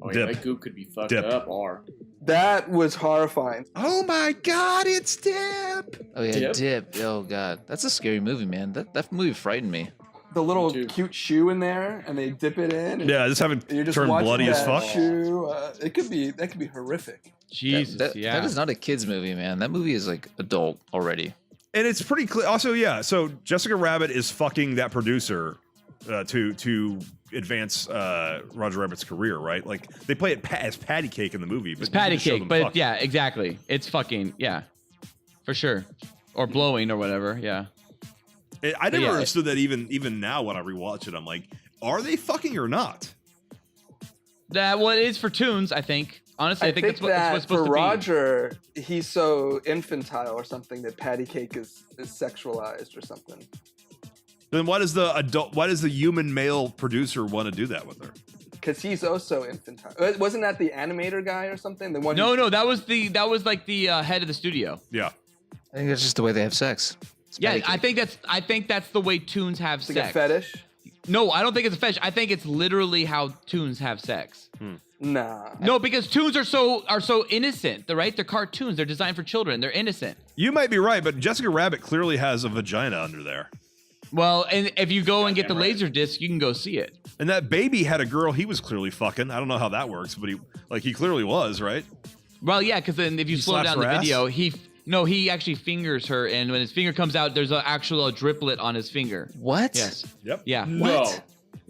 Oh, yeah, Dip. that goop could be fucked Dip. up. Or That was horrifying. Oh my God! It's Dip. Oh yeah, Dip? Dip. Oh god, that's a scary movie, man. That movie frightened me. the little Too. cute shoe in there, and they dip it in. And Yeah, just have it you're just turn watching bloody as that fuck. Shoe. That could be horrific. Jesus, That yeah. is not a kids movie, man. That movie is like adult already. And it's pretty clear. Also, yeah. So Jessica Rabbit is fucking that producer to advance Roger Rabbit's career, right? Like they play it as patty cake in the movie, but It's patty you show cake, them but fuck. yeah, exactly. It's fucking, yeah. For sure. Or blowing or whatever, yeah. I never yeah, understood that even now when I rewatch it, I'm like, are they fucking or not? Well, it is for tunes, I think. Honestly, I think that's what it's supposed for to Roger, he's so infantile or something that patty cake is sexualized or something. Then why does the human male producer want to do that with her? Because he's also infantile. Wasn't that the animator guy or something? The one. No, that was like the head of the studio. Yeah. I think that's just the way they have sex. It's Yeah, patty cake. I think that's the way tunes have It's like sex. a fetish. No, I don't think it's a fetish. I think it's literally how tunes have sex. Nah. No, because tunes are so innocent. Right? They're cartoons. They're designed for children. They're innocent. You might be right, but Jessica Rabbit clearly has a vagina under there. Well, and if you go and get the laser disc, you can go see it. And that baby had a girl he was clearly fucking. I don't know how that works, but he clearly was, right? Well, yeah, because then if you slow slaps down the her ass? video, he actually fingers her, and when his finger comes out, there's an actual driplet on his finger. What? Yes. Yep. Yeah. No.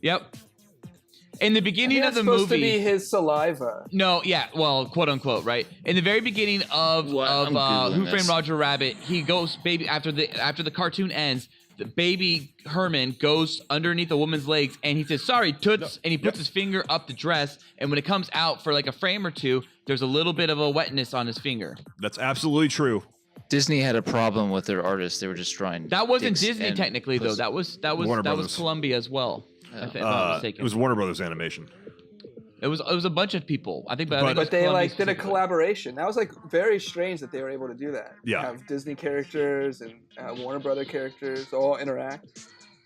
Yep. In the beginning of the supposed movie, to be his saliva. no, yeah, well, quote unquote, right? In the very beginning of I'm Googling Who Framed this. Roger Rabbit, he goes baby after the cartoon ends. The baby Herman goes underneath a woman's legs and he says, "Sorry, toots," and he puts his finger up the dress. And when it comes out for like a frame or two, there's a little bit of a wetness on his finger. That's absolutely true. Disney had a problem with their artists. They were just trying. That wasn't dicks Disney and technically though. pussy. That was Warner that was Brothers. Columbia as well. If I'm not mistaken. It was Warner Brothers Animation. It was a bunch of people. I think it was But they Columbia like did a specifically. collaboration. That was like very strange that they were able to do that. Yeah. Have Disney characters and Warner Brother characters all interact.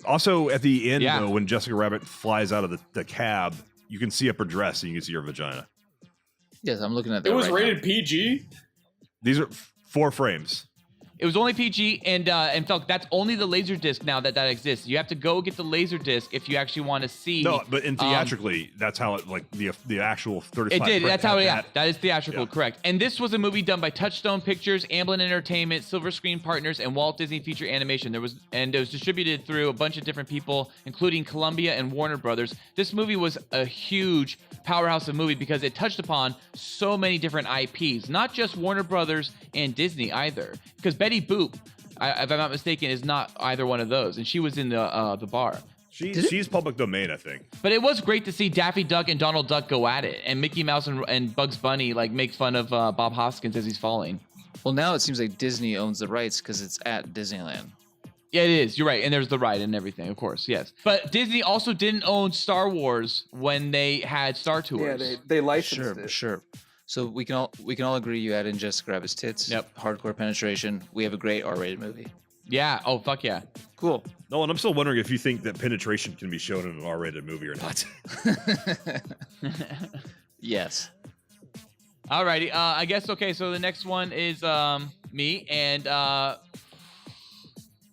Also, at the end, Yeah. though, when Jessica Rabbit flies out of the cab, you can see up her dress and you can see her vagina. Yes, I'm looking at that. It was right rated PG. These are 4 frames. It was only PG, and Felk, that's only the laser disc now that exists. You have to go get the laser disc if you actually want to see. No, but in theatrically, that's how it like the actual 35. It did. print That's how. had Yeah, that. that is theatrical, Yeah. correct. And this was a movie done by Touchstone Pictures, Amblin Entertainment, Silver Screen Partners, and Walt Disney Feature Animation. It was distributed through a bunch of different people, including Columbia and Warner Brothers. This movie was a huge powerhouse of movie because it touched upon so many different IPs, not just Warner Brothers and Disney either. Because Betty Boop, if I'm not mistaken, is not either one of those, and she was in the bar. She's public domain, I think. But it was great to see Daffy Duck and Donald Duck go at it, and Mickey Mouse and Bugs Bunny like make fun of Bob Hoskins as he's falling. Well, now it seems like Disney owns the rights because it's at Disneyland. Yeah, it is. You're right, and there's the ride and everything, of course. Yes, but Disney also didn't own Star Wars when they had Star Tours. Yeah, they licensed it. Sure. So we can all agree you add in Jessica Rabbit's tits. Yep. Hardcore penetration. We have a great R-rated movie. Yeah. Oh, fuck yeah. Cool. No, and I'm still wondering if you think that penetration can be shown in an R-rated movie or not. Yes. Alrighty. I guess okay. So the next one is me, and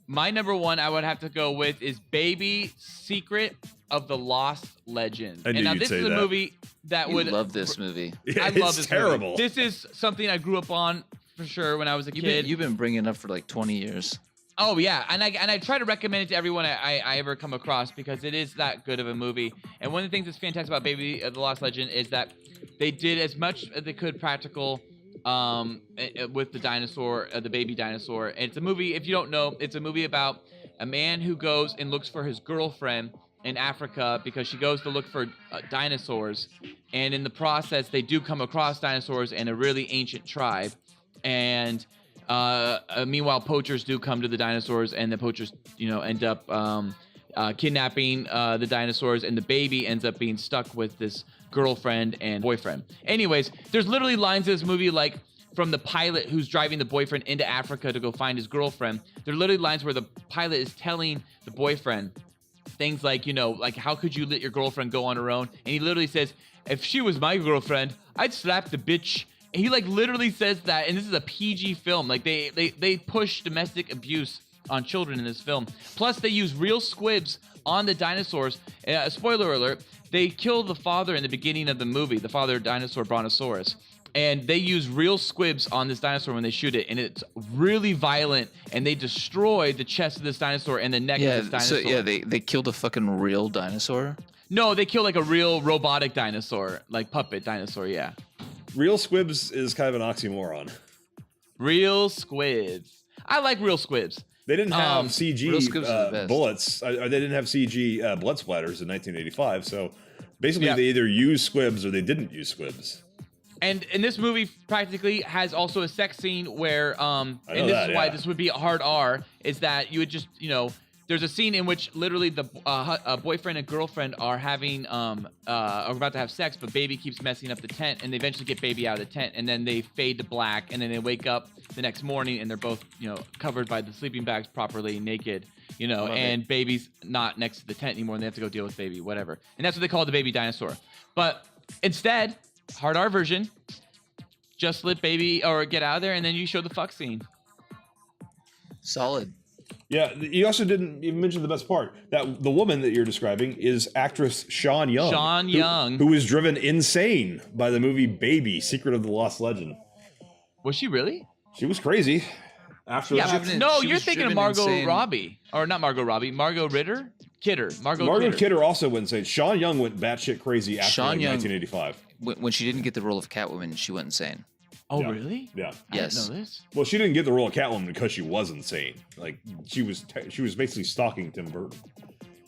my number one I would have to go with is Baby Secret of the Lost Legend. I knew And now you'd this say is a that. movie that You would love this movie. I It's love this terrible. movie. This is something I grew up on for sure when I was a kid. You've been bringing it up for like 20 years. Oh yeah, and I try to recommend it to everyone I ever come across because it is that good of a movie. And one of the things that's fantastic about Baby the Lost Legend is that they did as much as they could practical with the dinosaur, the baby dinosaur. And it's a movie. If you don't know, it's a movie about a man who goes and looks for his girlfriend in Africa because she goes to look for dinosaurs, and in the process they do come across dinosaurs in a really ancient tribe, and meanwhile poachers do come to the dinosaurs, and the poachers end up kidnapping the dinosaurs, and the baby ends up being stuck with this girlfriend and boyfriend. Anyways, there's literally lines in this movie like from the pilot who's driving the boyfriend into Africa to go find his girlfriend. There are literally lines where the pilot is telling the boyfriend things like, like how could you let your girlfriend go on her own? And he literally says, if she was my girlfriend, I'd slap the bitch. And he like literally says that, and this is a PG film. Like they push domestic abuse on children in this film. Plus, they use real squibs on the dinosaurs. Spoiler alert: they kill the father in the beginning of the movie, the father dinosaur Brontosaurus. And they use real squibs on this dinosaur when they shoot it, and it's really violent. And they destroy the chest of this dinosaur and the neck of this dinosaur. So they killed a fucking real dinosaur. No, they kill like a real robotic dinosaur, like puppet dinosaur. Yeah. Real squibs is kind of an oxymoron. Real squibs. I like real squibs. They didn't have CG bullets. They didn't have CG blood splatters in 1985. So basically, they either used squibs or they didn't use squibs. And this movie practically has also a sex scene where, and this is why this would be a hard R, is that you would just, there's a scene in which literally the boyfriend and girlfriend are having, are about to have sex, but baby keeps messing up the tent, and they eventually get baby out of the tent, and then they fade to black, and then they wake up the next morning, and they're both, covered by the sleeping bags properly, naked, and baby's not next to the tent anymore, and they have to go deal with baby, whatever. And that's what they call the baby dinosaur. But instead, hard R version, just let baby or get out of there, and then you show the fuck scene. Solid. Yeah, you also didn't even mention the best part. That the woman that you're describing is actress Sean Young. Who was driven insane by the movie Baby, Secret of the Lost Legend. Was she really? She was crazy. You're thinking of Margot Robbie. Or not Margot Robbie, Margot Ritter? Margot Kidder also went insane. Sean Young went batshit crazy after 1985. When she didn't get the role of Catwoman, she went insane. Oh, really? Yeah. Yes. I didn't know this. Well, she didn't get the role of Catwoman because she was insane. Like she was basically stalking Tim Burton.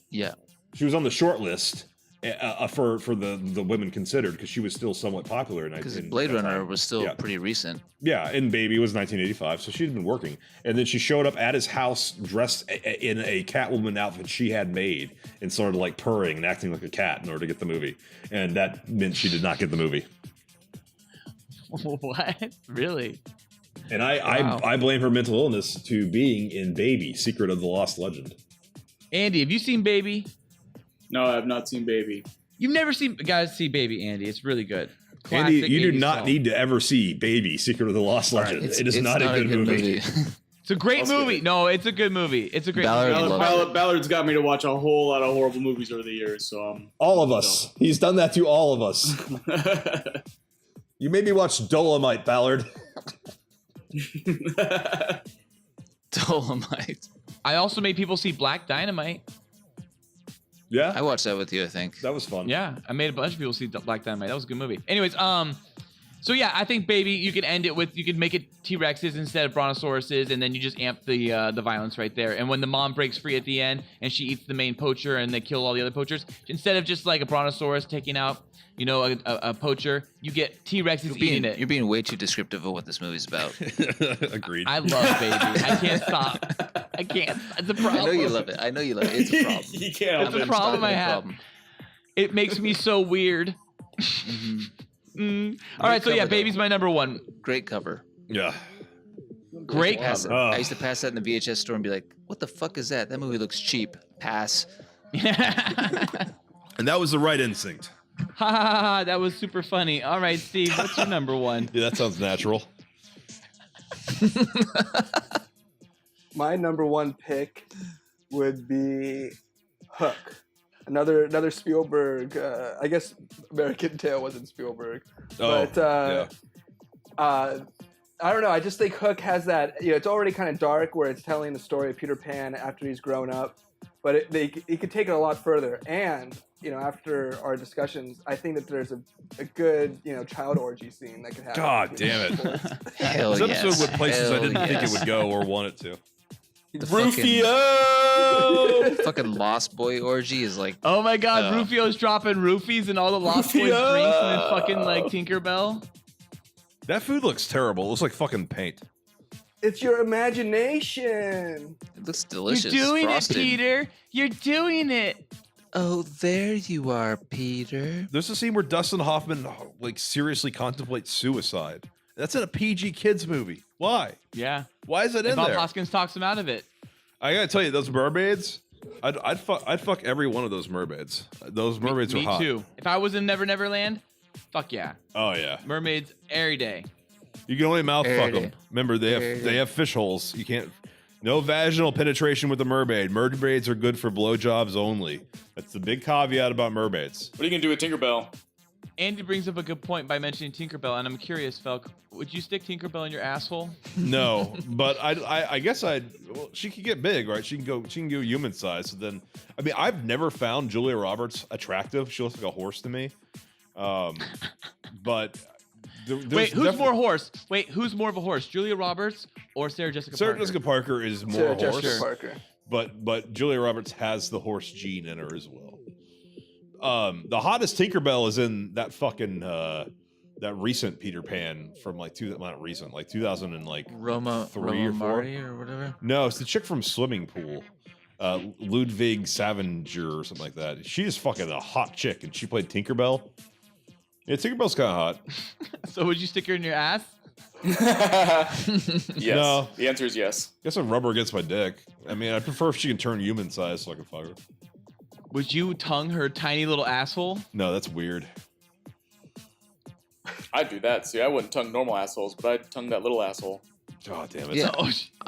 Yeah. She was on the short list for the women considered because she was still somewhat popular. Because Blade Runner was still pretty recent. Yeah, and Baby was 1985, so she'd been working. And then she showed up at his house dressed in a Catwoman outfit she had made and started like purring and acting like a cat in order to get the movie. And that meant she did not get the movie. What? Really? And I blame her mental illness to being in Baby, Secret of the Lost Legend. Andy, have you seen Baby? No, I have not seen Baby. You've never seen... Guys, see Baby, Andy. It's really good. Classic Andy, you do 80s not song. need to ever see Baby, Secret of the Lost Legend. It is not a good movie. It's a great movie. No, it's a good movie. It's a great movie. Ballard's got me to watch a whole lot of horrible movies over the years. So all of us. He's done that to all of us. You made me watch Dolomite, Ballard. Dolomite. I also made people see Black Dynamite. Yeah, I watched that with you. I think that was fun. Yeah, I made a bunch of people see Black Dynamite. That was a good movie. Anyways, so yeah, I think Baby, you could end it with, you could make it T-Rexes instead of Brontosauruses, and then you just amp the violence right there. And when the mom breaks free at the end and she eats the main poacher and they kill all the other poachers, instead of just like a Brontosaurus taking out, a poacher, you get T-Rexes eating it. You're being way too descriptive of what this movie's about. Agreed. I love Baby. I can't stop. I can't. It's a problem. I know you love it. It's a problem. You can't. It's a problem I have. It makes me so weird. All right, so yeah, Baby's my number one. Great cover. Yeah. Great cover. I used to pass that in the VHS store and be like, what the fuck is that? That movie looks cheap. Pass. And that was the right instinct. Ha ha ha, that was super funny. All right, Steve, what's your number one? Yeah, that sounds natural. My number one pick would be Hook. Another Spielberg. I guess American Tail wasn't Spielberg, but I don't know. I just think Hook has that. It's already kind of dark, where it's telling the story of Peter Pan after he's grown up, but it could take it a lot further. And after our discussions, I think that there's a good child orgy scene that could happen. God damn it! Hell this yes. episode went places I didn't think it would go or want it to. Rufio! Fucking Lost Boy orgy is like... Oh my god, Rufio's dropping roofies and all the Lost Boys drinks and then fucking like Tinkerbell. That food looks terrible. It looks like fucking paint. It's your imagination. It looks delicious. You're doing Frosted. it, Peter. You're doing it. Oh, there you are, Peter. There's a scene where Dustin Hoffman seriously contemplates suicide. That's in a PG kids movie. Why? Yeah. Why is it in Bob there? Hoskins talks him out of it. I gotta tell you, those mermaids. I'd fuck every one of those mermaids. Those mermaids are hot. Me too. If I was in Never Never Land, fuck yeah. Oh yeah. Mermaids every day. You can only mouth fuck Every them. day. Remember, they have fish holes. You can't No vaginal penetration with the mermaid. Mermaids are good for blowjobs only. That's the big caveat about mermaids. What are you gonna do with Tinkerbell? Andy brings up a good point by mentioning Tinkerbell, and I'm curious, Felk, would you stick Tinkerbell in your asshole? No, but I guess well, she could get big, right? She can go human size. So then, I mean, I've never found Julia Roberts attractive. She looks like a horse to me. But wait, who's more horse? Wait, who's more of a horse, Julia Roberts or Sarah Jessica Parker? Sarah Jessica Parker is more Sarah a horse. Jessica Parker. But Julia Roberts has the horse gene in her as well. The hottest Tinkerbell is in that fucking that recent Peter Pan from like 2000 and like Roma 3 or 4 Mari or whatever. No, it's the chick from Swimming Pool, Ludwig Savanger or something like that. She is fucking a hot chick, and she played Tinkerbell. Yeah, Tinkerbell's kind of hot. So would you stick her in your ass? Yes. No. The answer is yes. Guess I'd rub her against my dick. I mean, I prefer if she can turn human size so I can fuck her. Would you tongue her tiny little asshole? No, that's weird. I'd do that. See, I wouldn't tongue normal assholes, but I'd tongue that little asshole. Oh, damn it. Yeah,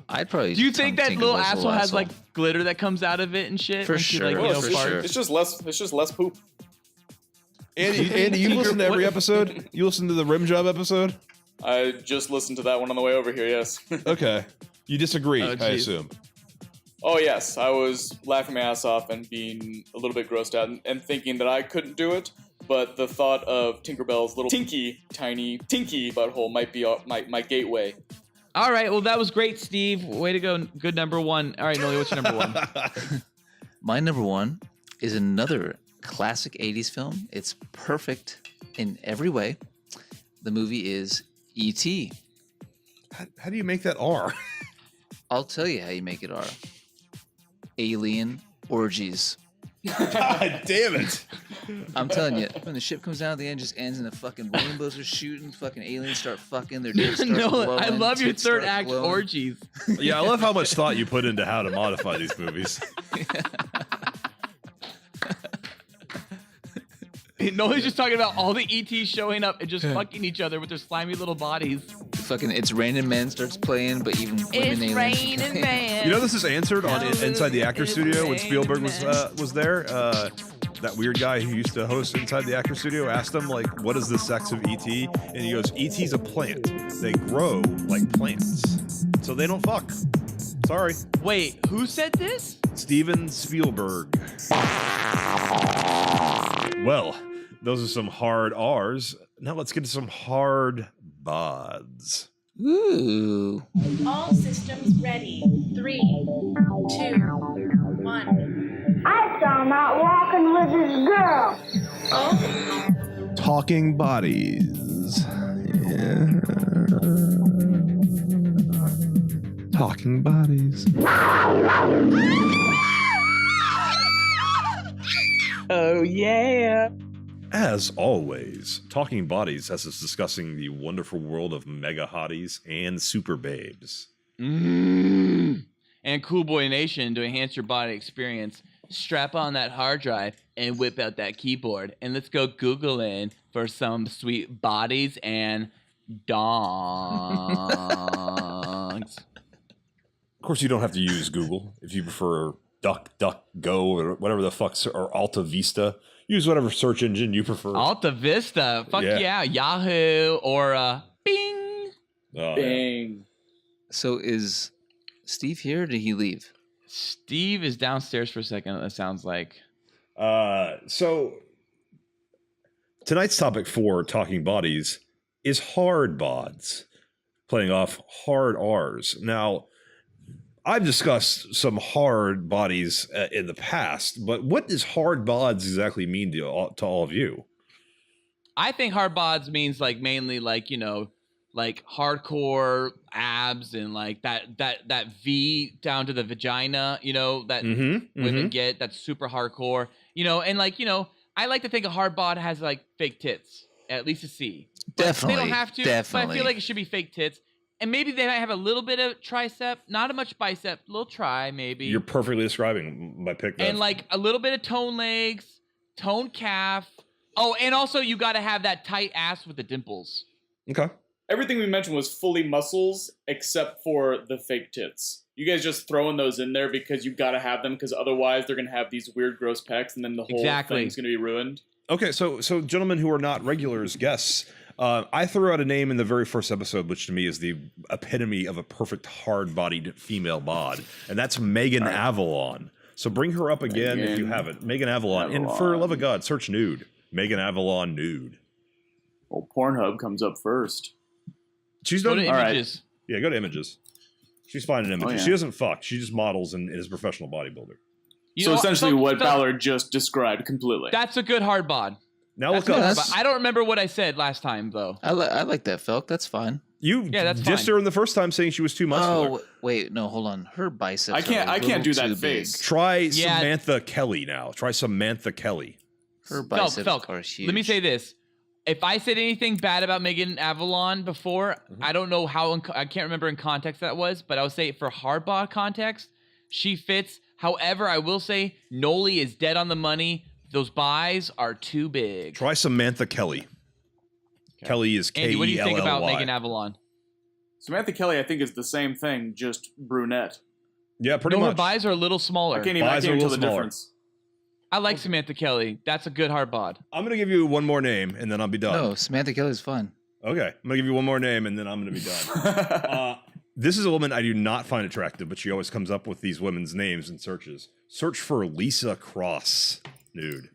I'd probably. Do you think that tongue little Tinkerbell's asshole has like glitter that comes out of it and shit? For when she, sure, like, you Well, know, it's, farts? it's just less. It's just less poop. Andy, you listen to every episode? You listen to the Rim Job episode? I just listened to that one on the way over here. Yes. Okay. You disagree, Oh, I geez. assume. Oh yes, I was laughing my ass off and being a little bit grossed out and thinking that I couldn't do it. But the thought of Tinkerbell's little tiny butthole might be my gateway. All right, well, that was great, Steve. Way to go. Good number one. All right, Millie, what's your number one? My number one is another classic 80s film. It's perfect in every way. The movie is E.T. How do you make that R? I'll tell you how you make it R. Alien orgies. God damn it. I'm telling you, when the ship comes down at the end, just ends and the fucking rainbows are shooting, fucking aliens start fucking, their dicks start No, glowing, I love your tits third start act glowing. orgies. Yeah, I love how much thought you put into how to modify these movies. Noah's just talking about all the ETs showing up and just fucking each other with their slimy little bodies. Fucking It's Raining Men starts playing, but even women aliens. raining man. You know, this is answered on Inside the Actor Studio when Spielberg was there. That weird guy who used to host Inside the Actor Studio asked him, like, what is the sex of E.T.? And he goes, E.T.'s a plant. They grow like plants. So they don't fuck. Sorry. Wait, who said this? Steven Spielberg. Well, those are some hard R's. Now let's get to some hard bods. Ooh. All systems ready. 3, 2, 1. I saw him out walking with his girl. Oh, Talking bodies. Yeah. Talking bodies. oh yeah. As always, Talking Bodies has us discussing the wonderful world of mega hotties and super babes. And Cool Boy Nation, to enhance your body experience, strap on that hard drive and whip out that keyboard. And let's go Googling for some sweet bodies and dongs. Of course, you don't have to use Google if you prefer DuckDuckGo or whatever the fuck, or Alta Vista. Use whatever search engine you prefer. Alta Vista. Fuck yeah. Yahoo or Bing. Oh, Bang. So is Steve here or did he leave? Steve is downstairs for a second, it sounds like. So tonight's topic for Talking Bodies is hard bods, playing off hard R's. Now, I've discussed some hard bodies in the past, but what does hard bods exactly mean to all of you? I think hard bods means like mainly like, you know, like hardcore abs and like that V down to the vagina, you know, that women get, that's super hardcore, you know, and like, you know, I like to think a hard bod has like fake tits, at least a C. Definitely. They don't have to, but I feel like it should be fake tits. And maybe they might have a little bit of tricep, not a much bicep, little tri maybe. You're perfectly describing my pick. And like a little bit of toned legs, toned calf. Oh, and also you got to have that tight ass with the dimples. Okay. Everything we mentioned was fully muscles except for the fake tits. You guys just throwing those in there because you got to have them because otherwise they're gonna have these weird, gross pecs, and then the whole thing's gonna be ruined. Okay, so gentlemen who are not regulars, guests, I threw out a name in the very first episode, which to me is the epitome of a perfect hard-bodied female bod, and that's Megan Avalon. So bring her up again if you haven't. Megan Avalon. And for the love of God, search nude. Megan Avalon nude. Well, Pornhub comes up first. She's done Go to images. Right. Yeah, go to images. She's fine in images. She doesn't fuck. She just models and is a professional bodybuilder. So essentially what Ballard just described completely. That's a good hard bod. Now look up. I don't remember what I said last time, though. I like that, Felk. That's fine. That's dissed her in the first time saying she was too muscular. Oh, wait. No, hold on. Her biceps I can't do that too face. big. Try Samantha Kelly now. Try Samantha Kelly. Her biceps Felk, are huge. let me say this. If I said anything bad about Megan Avalon before, I don't know how, I can't remember in context that was, but I would say for hard bod context, she fits. However, I will say Noli is dead on the money. Those buys are too big. Try Samantha Kelly. Okay. Kelly is K-E-L-L-Y. Andy, what do you think about Megan Avalon? Samantha Kelly, I think, is the same thing, just brunette. Yeah, pretty much. Her buys are a little smaller. I can't even tell the difference. I like Samantha Kelly. That's a good hard bod. I'm going to give you one more name, and then I'll be done. No, Samantha Kelly's fine. Okay. I'm going to give you one more name, and then I'm going to be done. This is a woman I do not find attractive, but she always comes up with these women's names in searches. Search for Lisa Cross nude.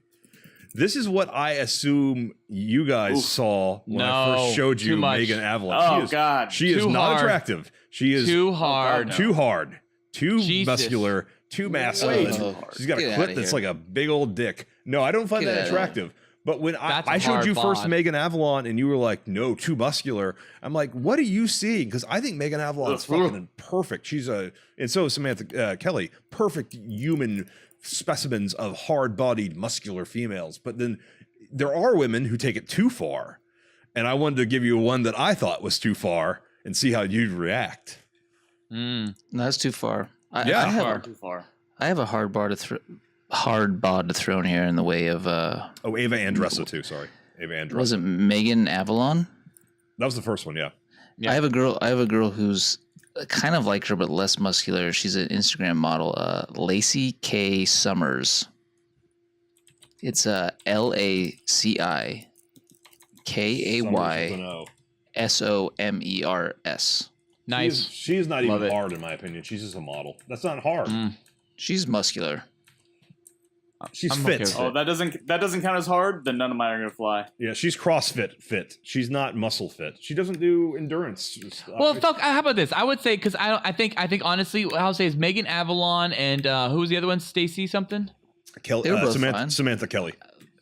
This is what I assume you guys saw when I first showed you Megan Avalon. God. She is not attractive. She is too hard. Too hard. Too muscular. Too masculine. She's got a clit that's like a big old dick. No, I don't find that attractive. But when I showed you first Megan Avalon and you were like, no, too muscular. I'm like, what are you seeing? Because I think Megan Avalon is fucking perfect. And so is Samantha Kelly. Perfect human specimens of hard-bodied, muscular females. But then there are women who take it too far. And I wanted to give you one that I thought was too far and see how you'd react. No, that's too far. Too far. I have a hard bod to throw in here in the way of Ava Andressa too. Sorry, Ava Andressa. Was it Megan Avalon? That was the first one. Yeah. I have a girl who's kind of like her but less muscular. She's an Instagram model, Lacey K Summers. It's LACIKAYSOMERS. Nice. She's not even hard in my opinion. She's just a model. That's not hard. She's muscular. She's fit. Okay that doesn't count as hard. Then none of mine are gonna fly. Yeah, she's CrossFit fit. She's not muscle fit. She doesn't do endurance stuff. Well, fuck. How about this? I would say because I think honestly, what I'll say is Megan Avalon and who was the other one? Stacy something. Samantha Kelly.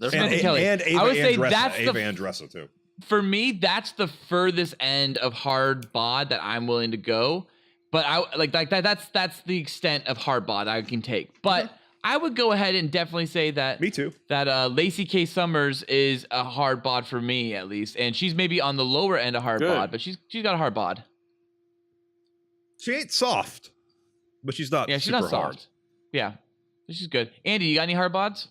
Samantha Kelly. And Ava I would say Andressa. that's Ava Andressa too. For me, that's the furthest end of hard bod that I'm willing to go. But I like that. That's the extent of hard bod I can take. But I would go ahead and definitely say that. Me too. That Lacey K Summers is a hard bod for me at least, and she's maybe on the lower end of hard bod, but she's got a hard bod. She ain't soft, but she's not. Yeah, she's super not soft. hard. Yeah, she's good. Andy, you got any hard bods?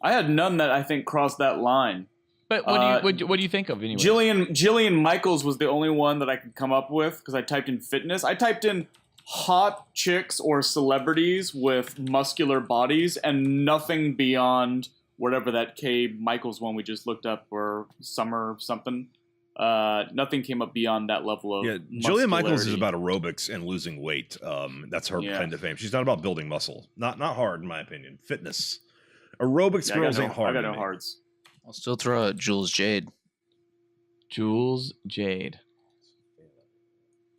I had none that I think crossed that line. But what do you think of anyway? Jillian Michaels was the only one that I could come up with because I typed in fitness. I typed in hot chicks or celebrities with muscular bodies and nothing beyond whatever that K Michaels one we just looked up or Summer something. Nothing came up beyond that level of Jillian Michaels is about aerobics and losing weight. That's her kind of fame. She's not about building muscle. Not hard in my opinion. Fitness. Aerobics girls ain't hard. I got no hards. I'll still throw out Jules Jade. Jules Jade.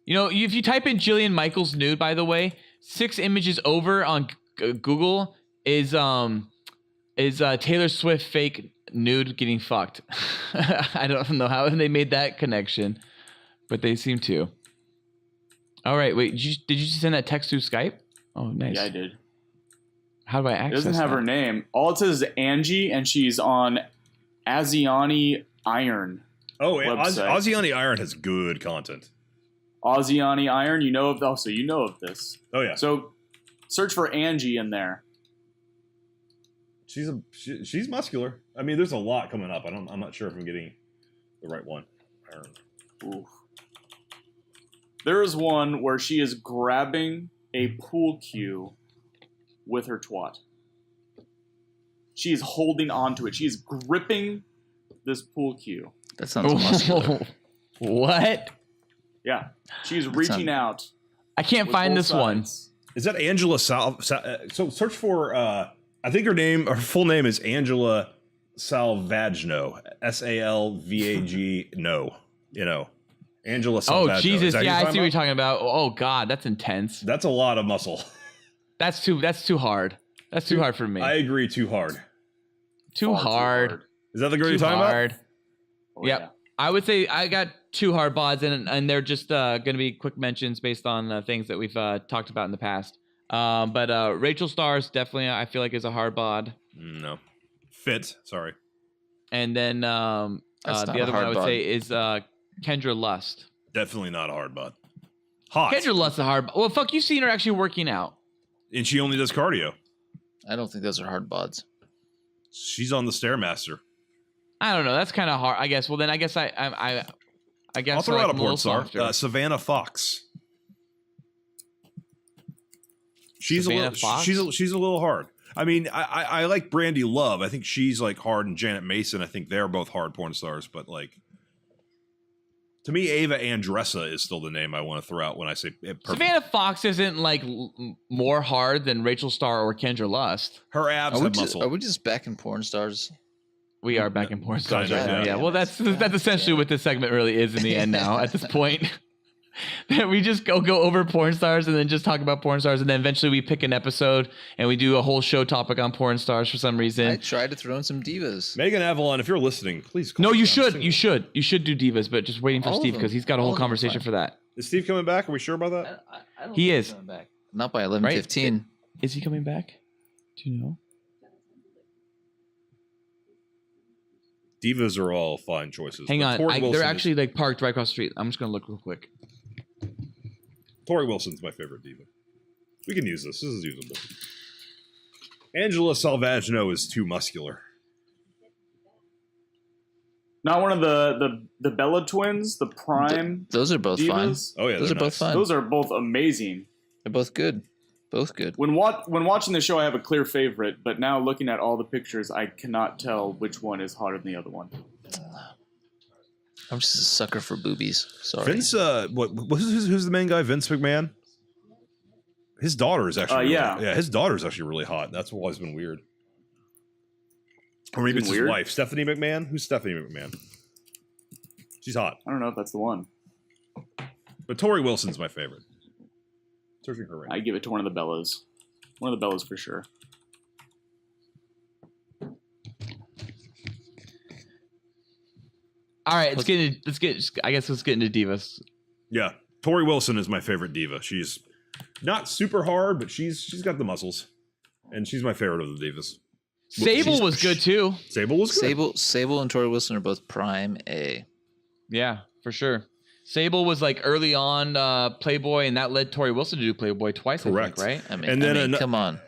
You know, if you type in Jillian Michaels nude, by the way, 6 images over on Google is Taylor Swift fake nude getting fucked. I don't know how they made that connection, but they seem to. All right, wait. Did you send that text through Skype? Oh, nice. Yeah, I did. How do I access? It doesn't have her name. All it says is Angie, and she's on Asiani Iron. Oh, Asiani Iron has good content. Asiani Iron, you know of this. Oh yeah. So search for Angie in there. She's muscular. I mean, there's a lot coming up. I'm not sure if I'm getting the right one. Ooh. There is one where she is grabbing a pool cue with her twat. She is holding on to it. She is gripping this pool cue. That sounds muscular. What? Yeah. She's reaching out. I can't find this one. Is that Angela so search for I think her full name is Angela Salvagno. Salvag no. Angela Salvagno. Oh Jesus, yeah, I see what you're talking about. Oh God, that's intense. That's a lot of muscle. That's too hard. That's too hard for me. I agree, too hard. Too hard. Is that the girl you're talking about? Oh, yep. yeah. I would say I got 2 hard bods, and they're just going to be quick mentions based on things that we've talked about in the past. But Rachel Stars definitely, I feel like, is a hard bod. No. Fit. Sorry. And then the other one I would say is Kendra Lust. Definitely not a hard bod. Hot. Kendra Lust is a hard bod. Well, fuck, you've seen her actually working out. And she only does cardio. I don't think those are hard bods. She's on the Stairmaster. I don't know. That's kind of hard. I guess. Well, then I guess I guess I'll throw out a little porn star. softer. Savannah Fox. She's Savannah Fox? She's a little hard. I mean, I like Brandy Love. I think she's like hard, and Janet Mason. I think they're both hard porn stars. But like, to me, Ava Andressa is still the name I want to throw out when I say Savannah Fox isn't like more hard than Rachel Starr or Kendra Lust. Her abs have muscle. Are we just back in porn stars? We are back in porn stars Kinda, right now. yeah. Yeah. Well, that's essentially what this segment really is in the end now. At this point, that we just go over porn stars and then just talk about porn stars, and then eventually we pick an episode and we do a whole show topic on porn stars for some reason. I tried to throw in some divas. Megan Avalon, if you're listening, please call No, me you down. should do divas, but just waiting for All of Steve them. because he's got a All whole of them are conversation fine. for that. Is Steve coming back? Are we sure about that? I don't He think is. he's coming back. Not by 11:15. Is he coming back? Do you know? Divas are all fine choices. Hang but on, Tori Wilson they're is- actually like parked right across the street. I'm just gonna look real quick. Tori Wilson's my favorite diva. We can use this. This is usable. Angela Salvagno is too muscular. Not one of the Bella twins, the Prime. Those are both divas. fine. Oh yeah, Those are they're both nice. fine. Those are both amazing. They're both good. Both good. When watching the show, I have a clear favorite, but now looking at all the pictures, I cannot tell which one is hotter than the other one. I'm just a sucker for boobies. Sorry. Vince, who's the main guy? Vince McMahon. His daughter is actually yeah. His daughter's actually really hot. That's always been weird. Or maybe it's his Weird? wife, Stephanie McMahon. Who's Stephanie McMahon? She's hot, I don't know if that's the one. but Tori Wilson's my favorite. Searching her right. I give it to one of the Bellas. One of the Bellas for sure. All right, let's get into divas. Yeah, Tori Wilson is my favorite diva. She's not super hard, but she's got the muscles, and she's my favorite of the divas. Sable was good too. Sable was good. Sable and Tori Wilson are both prime A. Yeah, for sure. Sable was like early on Playboy, and that led Tori Wilson to do Playboy twice. Correct. I think, right? I mean, And then come on.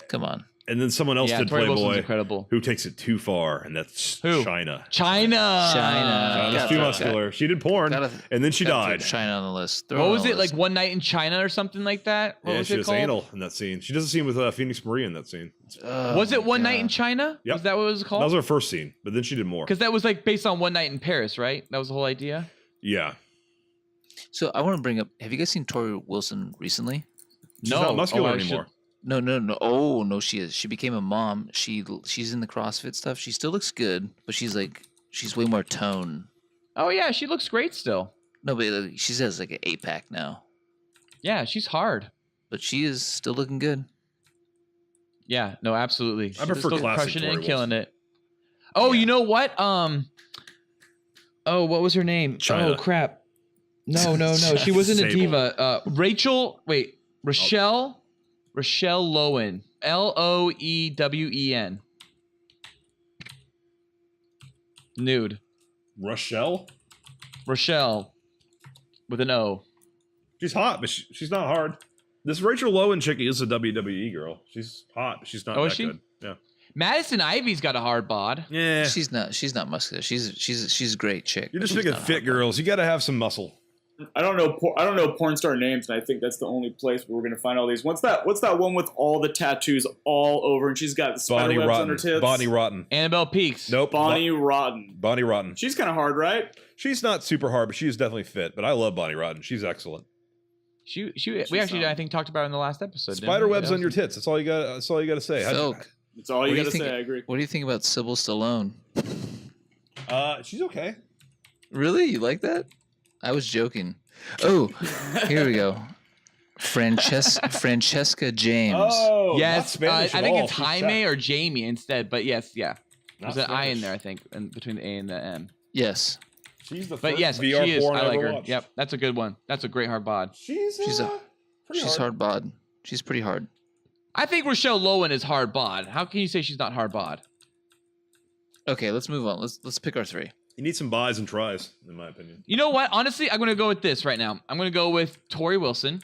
And then someone else Yeah, did Tori Wilson's Playboy, incredible. who takes it too far, and that's Who? China. China. China's too muscular. She did porn, and then she died. China on the list. What was it, like One Night in China or something like that? What Yeah, was she it does called? anal in that scene. She does a scene with Phoenix Marie in that scene. Was it One Night in China? Yep. Was that what it was That called? was her first scene, but then she did more. Because that was like based on One Night in Paris, right? That was the whole idea. Yeah. So I want to bring up. Have you guys seen Tori Wilson recently? She's not muscular anymore. No. Oh no, she is. She became a mom. She's in the CrossFit stuff. She still looks good, but she's way more tone. Oh yeah, she looks great still. No, but she has like an 8-pack now. Yeah, she's hard. But she is still looking good. Yeah, no, absolutely. I prefer still classic crushing it Tori and killing Wilson. it. Oh, you know what? Oh, what was her name? China. Oh crap. No. She wasn't a Sable. diva. Rochelle Lowen. Loewen. Nude. Rochelle with an O. She's hot, but she's not hard. This Rachel Lowen chick is a WWE girl. She's hot, but she's not Oh, that is she? good. Yeah. Madison Ivy's got a hard bod. Yeah. She's not muscular. She's a great chick. You're just but she's thinking not fit hot. girls. You got to have some muscle. I don't know porn star names, and I think that's the only place where we're gonna find all these. What's that one with all the tattoos all over, and she's got the spider webs on her tits? Bonnie Rotten. Annabelle Peaks. Nope. Bonnie Rotten. Bonnie Rotten. She's kind of hard, right? She's not super hard, but she is definitely fit. But I love Bonnie Rotten. She's excellent. We actually I think talked about it in the last episode. Spider webs on your tits. That's all you got. That's all you got to say. Felk, that's all you got to say. I agree. What do you think about Sybil Stallone? She's okay. Really? You like that? I was joking. Oh, here we go. Francesca James. Oh, yes. I Spanish think it's Jaime or Jamie instead, but yes, yeah. There's an I in there, I think, between the A and the M. Yes. She's the first But yes, VR she is. porn I like ever her. watched. Yep, that's a good one. That's a great hard bod. She's hard bod. She's pretty hard. I think Rochelle Lowen is hard bod. How can you say she's not hard bod? Okay, let's move on. Let's pick our three. You need some buys and tries, in my opinion. You know what? Honestly, I'm going to go with this right now. I'm going to go with Tori Wilson.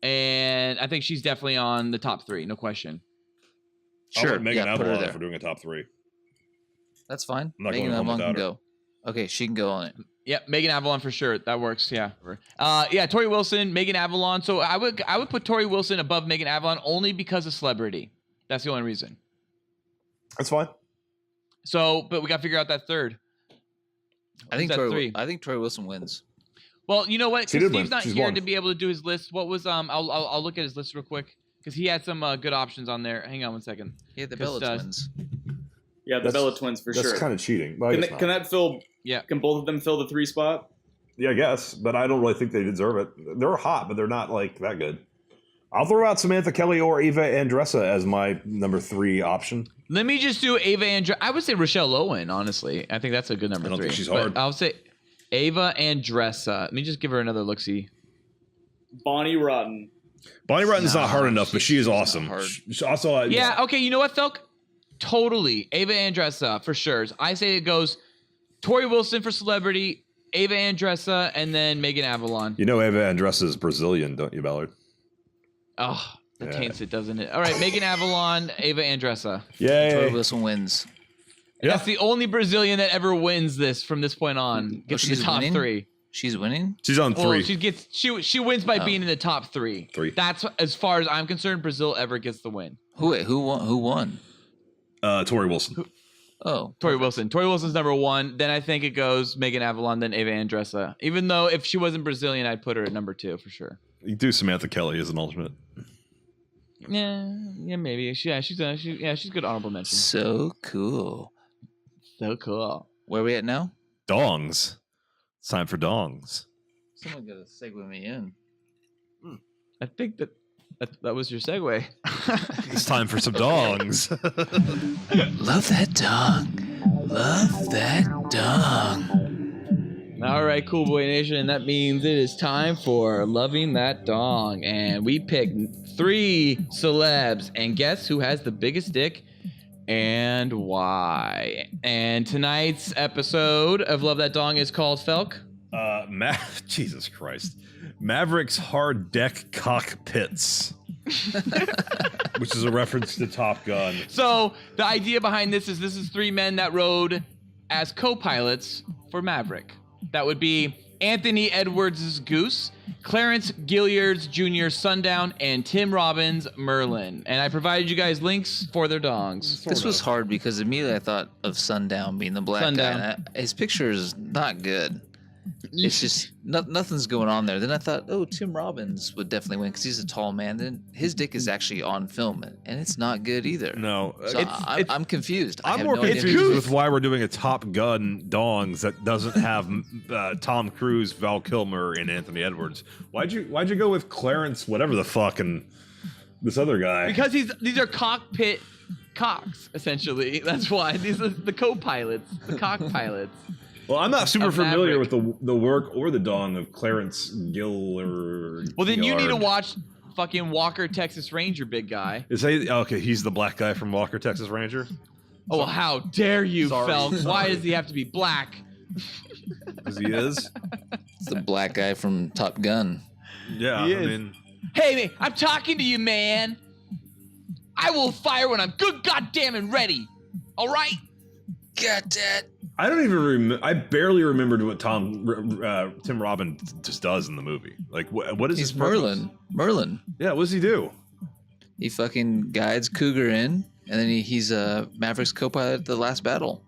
And I think she's definitely on the top three, no question. I'll Sure. put Megan put her Avalon there. for doing a top three. That's fine. I'm not Megan going home Avalon can without her. go. Okay, she can go on it. Yep, Megan Avalon for sure. That works. Yeah. Yeah, Tori Wilson, Megan Avalon. So I would put Tori Wilson above Megan Avalon only because of celebrity. That's the only reason. That's fine. So, but we got to figure out that third. I think three. Tori Wilson wins. Well, you know what? She Because did Steve's win. not She's here won. to be able to do his list. What was I'll look at his list real quick because he had some good options on there. Hang on one second. He had the Bella twins. Yeah, the Bella twins for That's sure. kind of cheating. But I guess not. Can that fill? Yeah. Can both of them fill the 3 spot? Yeah, I guess, but I don't really think they deserve it. They're hot, but they're not like that good. I'll throw out Samantha Kelly or Eva Andressa as my number 3 option. Let me just do Ava Andressa. I would say Rochelle Lowen, honestly. I think that's a good number 3. I don't think she's But hard. I'll say Ava Andressa. Let me just give her another look-see. Bonnie Rotten. Bonnie Rotten's Nah, not hard enough, but she is she's not awesome. hard. She also, Yeah, okay, you know what, Felk? Totally. Ava Andressa, for sure. I say it goes Tori Wilson for celebrity, Ava Andressa, and then Megan Avalon. You know Eva Andressa is Brazilian, don't you, Ballard? Oh, that Yeah. taints it, doesn't it? All right, Megan Avalon, Ava Andressa. Tori Yay. Wilson wins. Yeah. That's the only Brazilian that ever wins this from this point on. Gets in the she's top winning? 3. She's winning. She's on 3. Well, she wins by Oh. being in the top 3. 3. That's as far as I'm concerned. Brazil ever gets the win. Who won? Tori Wilson. Oh, Tori Wilson. Tori Wilson's number 1. Then I think it goes Megan Avalon, then Ava Andressa. Even though if she wasn't Brazilian, I'd put her at number 2 for sure. You do Samantha Kelly as an alternate. Yeah, maybe. She's good honorable mention. so cool. So cool. Where are we at now? Dongs. It's time for dongs. Someone got to segue me in. I think that was your segue. It's time for some dongs. Love that dong. Love that dong. All right, Cool Boy Nation. That means it is time for Loving That Dong. And we picked 3 celebs. And guess who has the biggest dick and why? And tonight's episode of Love That Dong is called Felk. Jesus Christ. Maverick's hard deck cockpits. Which is a reference to Top Gun. So the idea behind this is 3 men that rode as co-pilots for Maverick. That would be Anthony Edwards' Goose, Clarence Gilliard's Jr. Sundown, and Tim Robbins' Merlin. And I provided you guys links for their dongs. This was hard because immediately I thought of Sundown being the black Sundown. guy. And his picture is not good. It's just nothing's going on there. Then I thought, oh, Tim Robbins would definitely win because he's a tall man. Then his dick is actually on film, and it's not good either. No, So I'm confused. I I'm have more no idea. confused with why we're doing a Top Gun dongs that doesn't have Tom Cruise, Val Kilmer, and Anthony Edwards. Why'd you go with Clarence, whatever the fuck, and this other guy? Because these are cockpit cocks, essentially. That's why. These are the co-pilots, the cock pilots. Well, I'm not super of familiar Maverick. with the work or the dong of Clarence Gillard. Well, then you need to watch fucking Walker, Texas Ranger, big guy. Is he okay? He's the black guy from Walker, Texas Ranger. Oh, well, how dare you, Sorry. Felk? Why does he have to be black? Because he is. It's the black guy from Top Gun. Yeah, He I is. mean, Hey, man, I'm talking to you, man. I will fire when I'm good goddamn and ready. All right? Got that. I don't even remember. I barely remembered what Tim Robin just does in the movie. Like, what is He's his purpose? Merlin. Yeah, what does he do? He fucking guides Cougar in, and then he's Maverick's co-pilot at the last battle.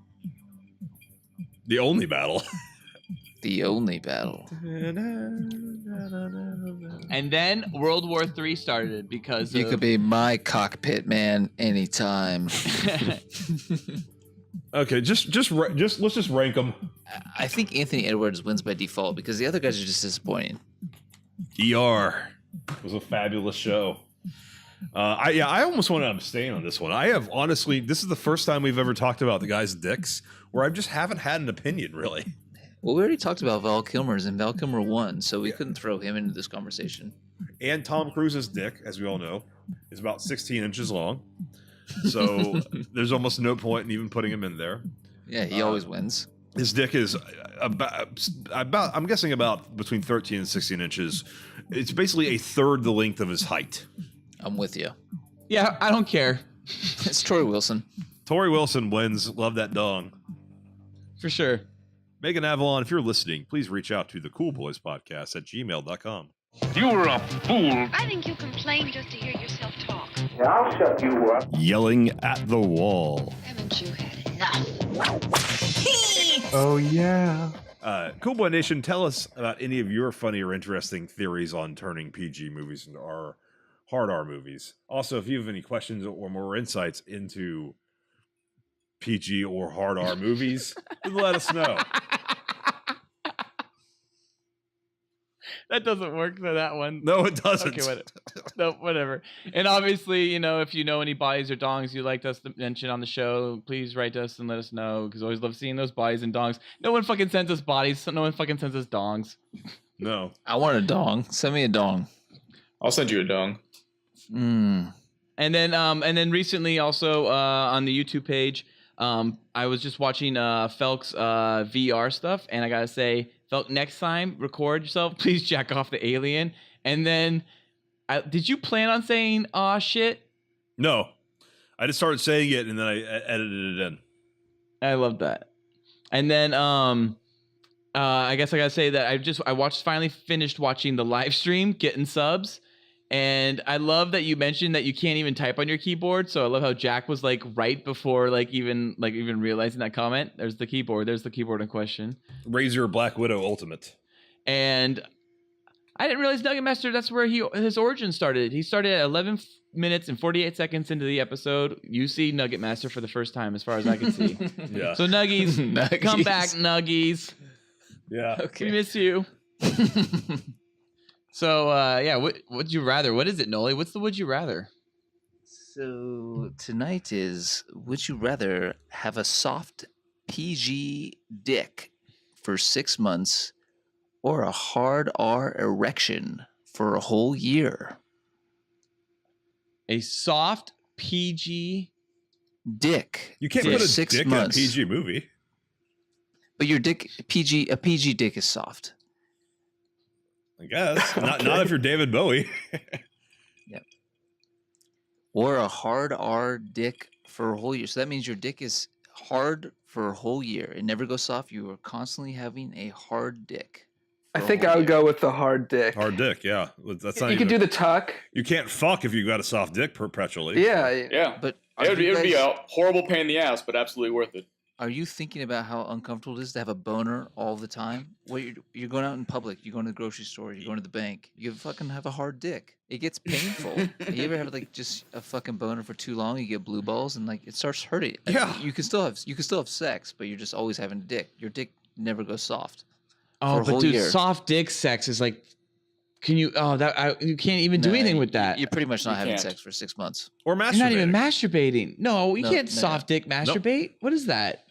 The only battle. The only battle. And then World War III started because You could be my cockpit man anytime. Okay, just let's just rank them. I think Anthony Edwards wins by default because the other guys are just disappointing. ER was a fabulous show. I almost want to abstain on this one. I have honestly, this is the first time we've ever talked about the guy's dicks where I just haven't had an opinion really. Well, we already talked about Val Kilmer's, and Val Kilmer won, so we couldn't throw him into this conversation. And Tom Cruise's dick, as we all know, is about 16 inches long. So there's almost no point in even putting him in there. Yeah, he always wins. His dick is about I'm guessing about between 13 and 16 inches. It's basically a third the length of his height. I'm with you. Yeah, I don't care. It's Tori Wilson. Tori Wilson wins. Love that dong. For sure. Megan Avalon, if you're listening, please reach out to thecoolboyspodcast at gmail.com. You're a fool. I think you complain just to hear yourself talk. Yeah, I'll shut you up. Yelling at the wall. Haven't you had enough? Oh, yeah. Cool Boy Nation, tell us about any of your funny or interesting theories on turning PG movies into hard R movies. Also, if you have any questions or more insights into PG or hard R movies, let us know. That doesn't work for that one. No, it doesn't. Okay, whatever. And obviously, if you know any bodies or dongs you'd like us to mention on the show, please write to us and let us know, because I always love seeing those bodies and dongs. No one fucking sends us bodies, so no one fucking sends us dongs. No. I want a dong. Send me a dong. I'll send you a dong. Mm. And then recently also on the YouTube page, I was just watching Felk's VR stuff, and I gotta say, Felk, next time record yourself, please jack off the alien. And then, did you plan on saying "aw shit"? No, I just started saying it, and then I edited it in. I love that. And then I guess I gotta say that I finally finished watching the live stream, getting subs. And I love that you mentioned that you can't even type on your keyboard. So I love how Jack was like right before even realizing that comment. There's the keyboard. There's the keyboard in question. Razor Black Widow Ultimate. And I didn't realize Nugget Master, that's where his origin started. He started at 11 minutes and 48 seconds into the episode. You see Nugget Master for the first time, as far as I can see. Yeah. So Nuggies, come back, Nuggies. Yeah. Okay. We miss you. So, would you rather? What is it, Noli? What's the would you rather? So tonight is, would you rather have a soft PG dick for 6 months or a hard R erection for a whole year? A soft PG dick. You can't for put a 6 dick months. in a PG movie. But your dick, a PG dick is soft. I guess. Not if you're David Bowie. Yep. Or a hard R dick for a whole year. So that means your dick is hard for a whole year. It never goes soft. You are constantly having a hard dick. I think I would go with the hard dick. Hard dick, yeah. That's not You could do the tuck. You can't fuck if you got a soft dick perpetually. Yeah. But it would be a horrible pain in the ass, but absolutely worth it. Are you thinking about how uncomfortable it is to have a boner all the time? Well, you're going out in public. You're going to the grocery store. You're going to the bank. You fucking have a hard dick. It gets painful. You ever have just a fucking boner for too long? You get blue balls and it starts hurting. Yeah. You can still have sex, but you're just always having a dick. Your dick never goes soft. Oh, for a but whole dude, year. soft dick sex is like, can you? Oh, you can't even do anything with that. You're pretty much not having can't. sex for 6 months. Or masturbate. You're not even masturbating. No, you No, can't no. soft dick masturbate. What is that?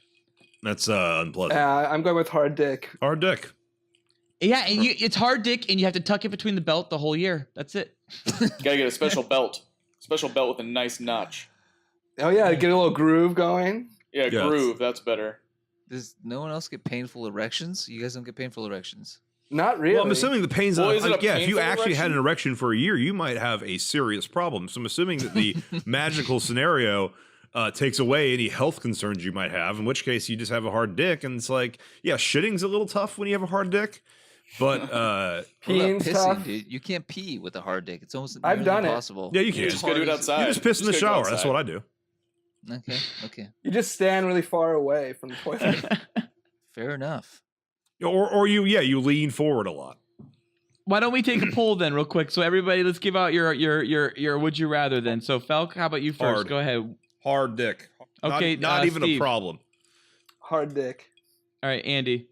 That's unpleasant. I'm going with hard dick. Hard dick. Yeah, and it's hard dick, and you have to tuck it between the belt the whole year. That's it. You gotta get a special belt. Special belt with a nice notch. Oh yeah, get a little groove going. Yeah, Yes. groove. That's better. Does no one else get painful erections? You guys don't get painful erections. Not really. Well, I'm assuming the pains Well, of is it a if you painful actually had an erection? erection for a year, you might have a serious problem. So I'm assuming that the magical scenario takes away any health concerns you might have, in which case you just have a hard dick. And it's like, yeah, shitting's a little tough when you have a hard dick. But peeing's pissing, tough. dude. You can't pee with a hard dick. It's almost I've done it. impossible. Yeah, you can. Just go do it outside. You just piss in the shower. That's what I do. Okay. You just stand really far away from the toilet. Fair enough. Or you lean forward a lot. Why don't we take a poll then, real quick? So everybody, let's give out your would you rather then. So Falk, how about you first? Hard. Go ahead. Hard dick. Okay, not even Steve. a problem. Hard dick. All right, Andy.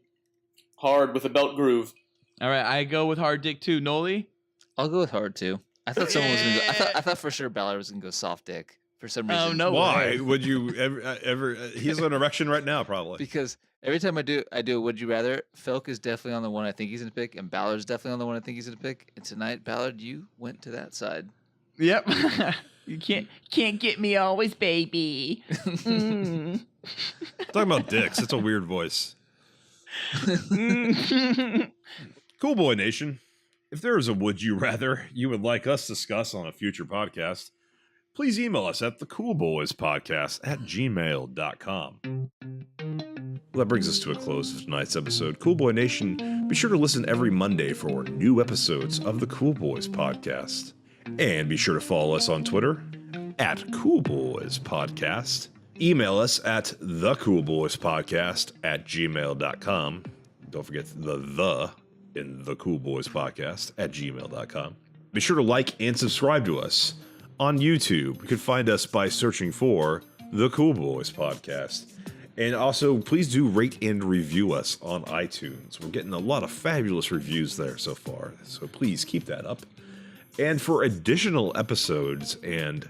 Hard with a belt groove. All right, I go with hard dick too. Noli? I'll go with hard too. I thought someone was gonna go. I thought for sure Ballard was gonna go soft dick for some reason. Oh no! Why would you ever? He has an erection right now, probably. Because every time I do a would you rather, Felk is definitely on the one I think he's gonna pick, and Ballard's definitely on the one I think he's gonna pick. And tonight, Ballard, you went to that side. Yep. You can't get me always, baby. Talking about dicks. It's a weird voice. Cool Boy Nation, if there is a would you rather you would like us to discuss on a future podcast, please email us at thecoolboyspodcast@gmail.com. Well, that brings us to a close of tonight's episode. Cool Boy Nation, be sure to listen every Monday for new episodes of the Cool Boys Podcast. And be sure to follow us on Twitter at Cool Boys Podcast. Email us at thecoolboyspodcast@gmail.com. Don't forget the in the Cool Boys Podcast @gmail.com. Be sure to like and subscribe to us on YouTube. You can find us by searching for the Cool Boys Podcast. And also, please do rate and review us on iTunes. We're getting a lot of fabulous reviews there so far, so please keep that up. And for additional episodes and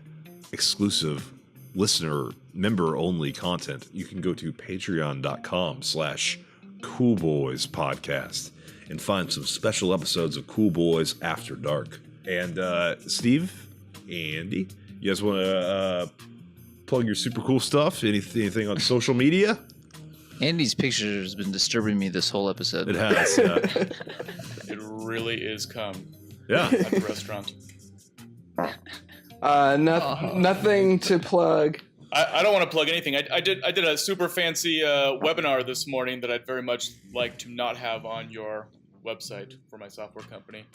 exclusive listener member-only content, you can go to patreon.com/coolboyspodcast and find some special episodes of Cool Boys After Dark. And Steve, Andy, you guys want to plug your super cool stuff? Anything on social media? Andy's picture has been disturbing me this whole episode. It has, yeah. It really is cum. Yeah. At the restaurant. Nothing to plug. I don't want to plug anything. I did a super fancy webinar this morning that I'd very much like to not have on your website for my software company.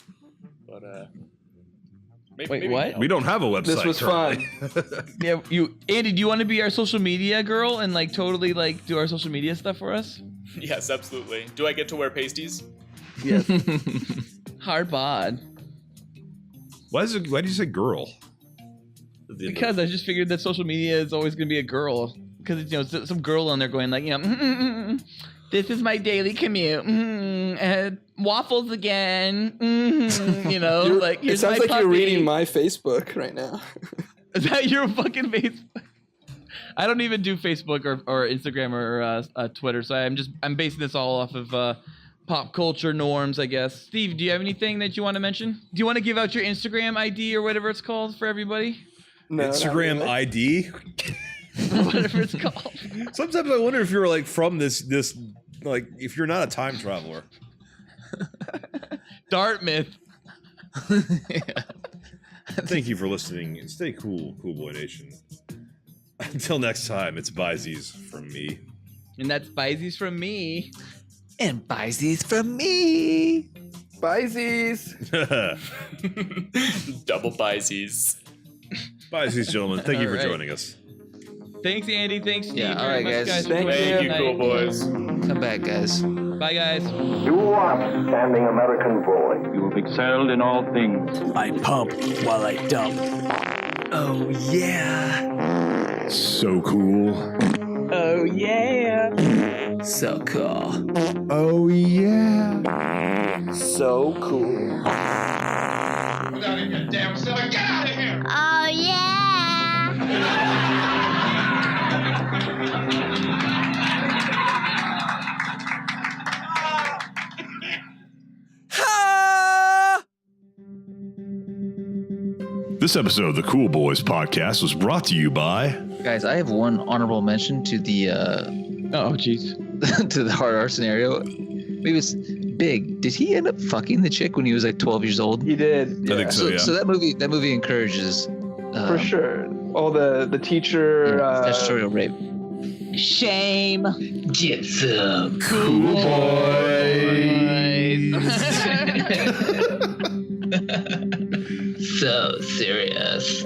But Wait, what? We don't have a website. This was fun. Yeah, Andy, do you want to be our social media girl and like totally like do our social media stuff for us? Yes, absolutely. Do I get to wear pasties? Yes. Hard bod. Why do you say girl? Because I just figured that social media is always going to be a girl. Because it's some girl on there going like, this is my daily commute. Waffles again. Like it sounds my like puppy. you're reading my Facebook right now. Is that your fucking Facebook? I don't even do Facebook or Instagram or Twitter, so I'm basing this all off of pop culture norms, I guess. Steve, do you have anything that you want to mention? Do you want to give out your Instagram ID or whatever it's called for everybody? No, Instagram ID? Whatever it's called. Sometimes I wonder if you're like from this like if you're not a time traveler. Dartmouth. Thank you for listening. Stay cool, Cool Boy Nation. Until next time, it's Byzies from me. And that's Byzies from me. And Byzies from me. Byzies. Double Byzies. Byzies, gentlemen. Thank you for All right. joining us. Thanks, Andy. Thanks, Steve. Yeah, all very right, much, guys. Thank you, cool boys. Come back, guys. Bye, guys. You outstanding American boy. You have excelled in all things. I pump while I dump. Oh yeah. So cool. Oh yeah. So cool. Oh yeah. So cool. Get out of here, damn silly. Get out of here! Oh, yeah. This episode of the Cool Boys Podcast was brought to you by... Guys, I have one honorable mention to the Oh, jeez. to the hard R scenario. Maybe it's Big. Did he end up fucking the chick when he was like 12 years old? He did. I think so, yeah. So that movie encourages For sure. Oh, the teacher. Statutory rape. Shame. Get some Cool boys. so serious.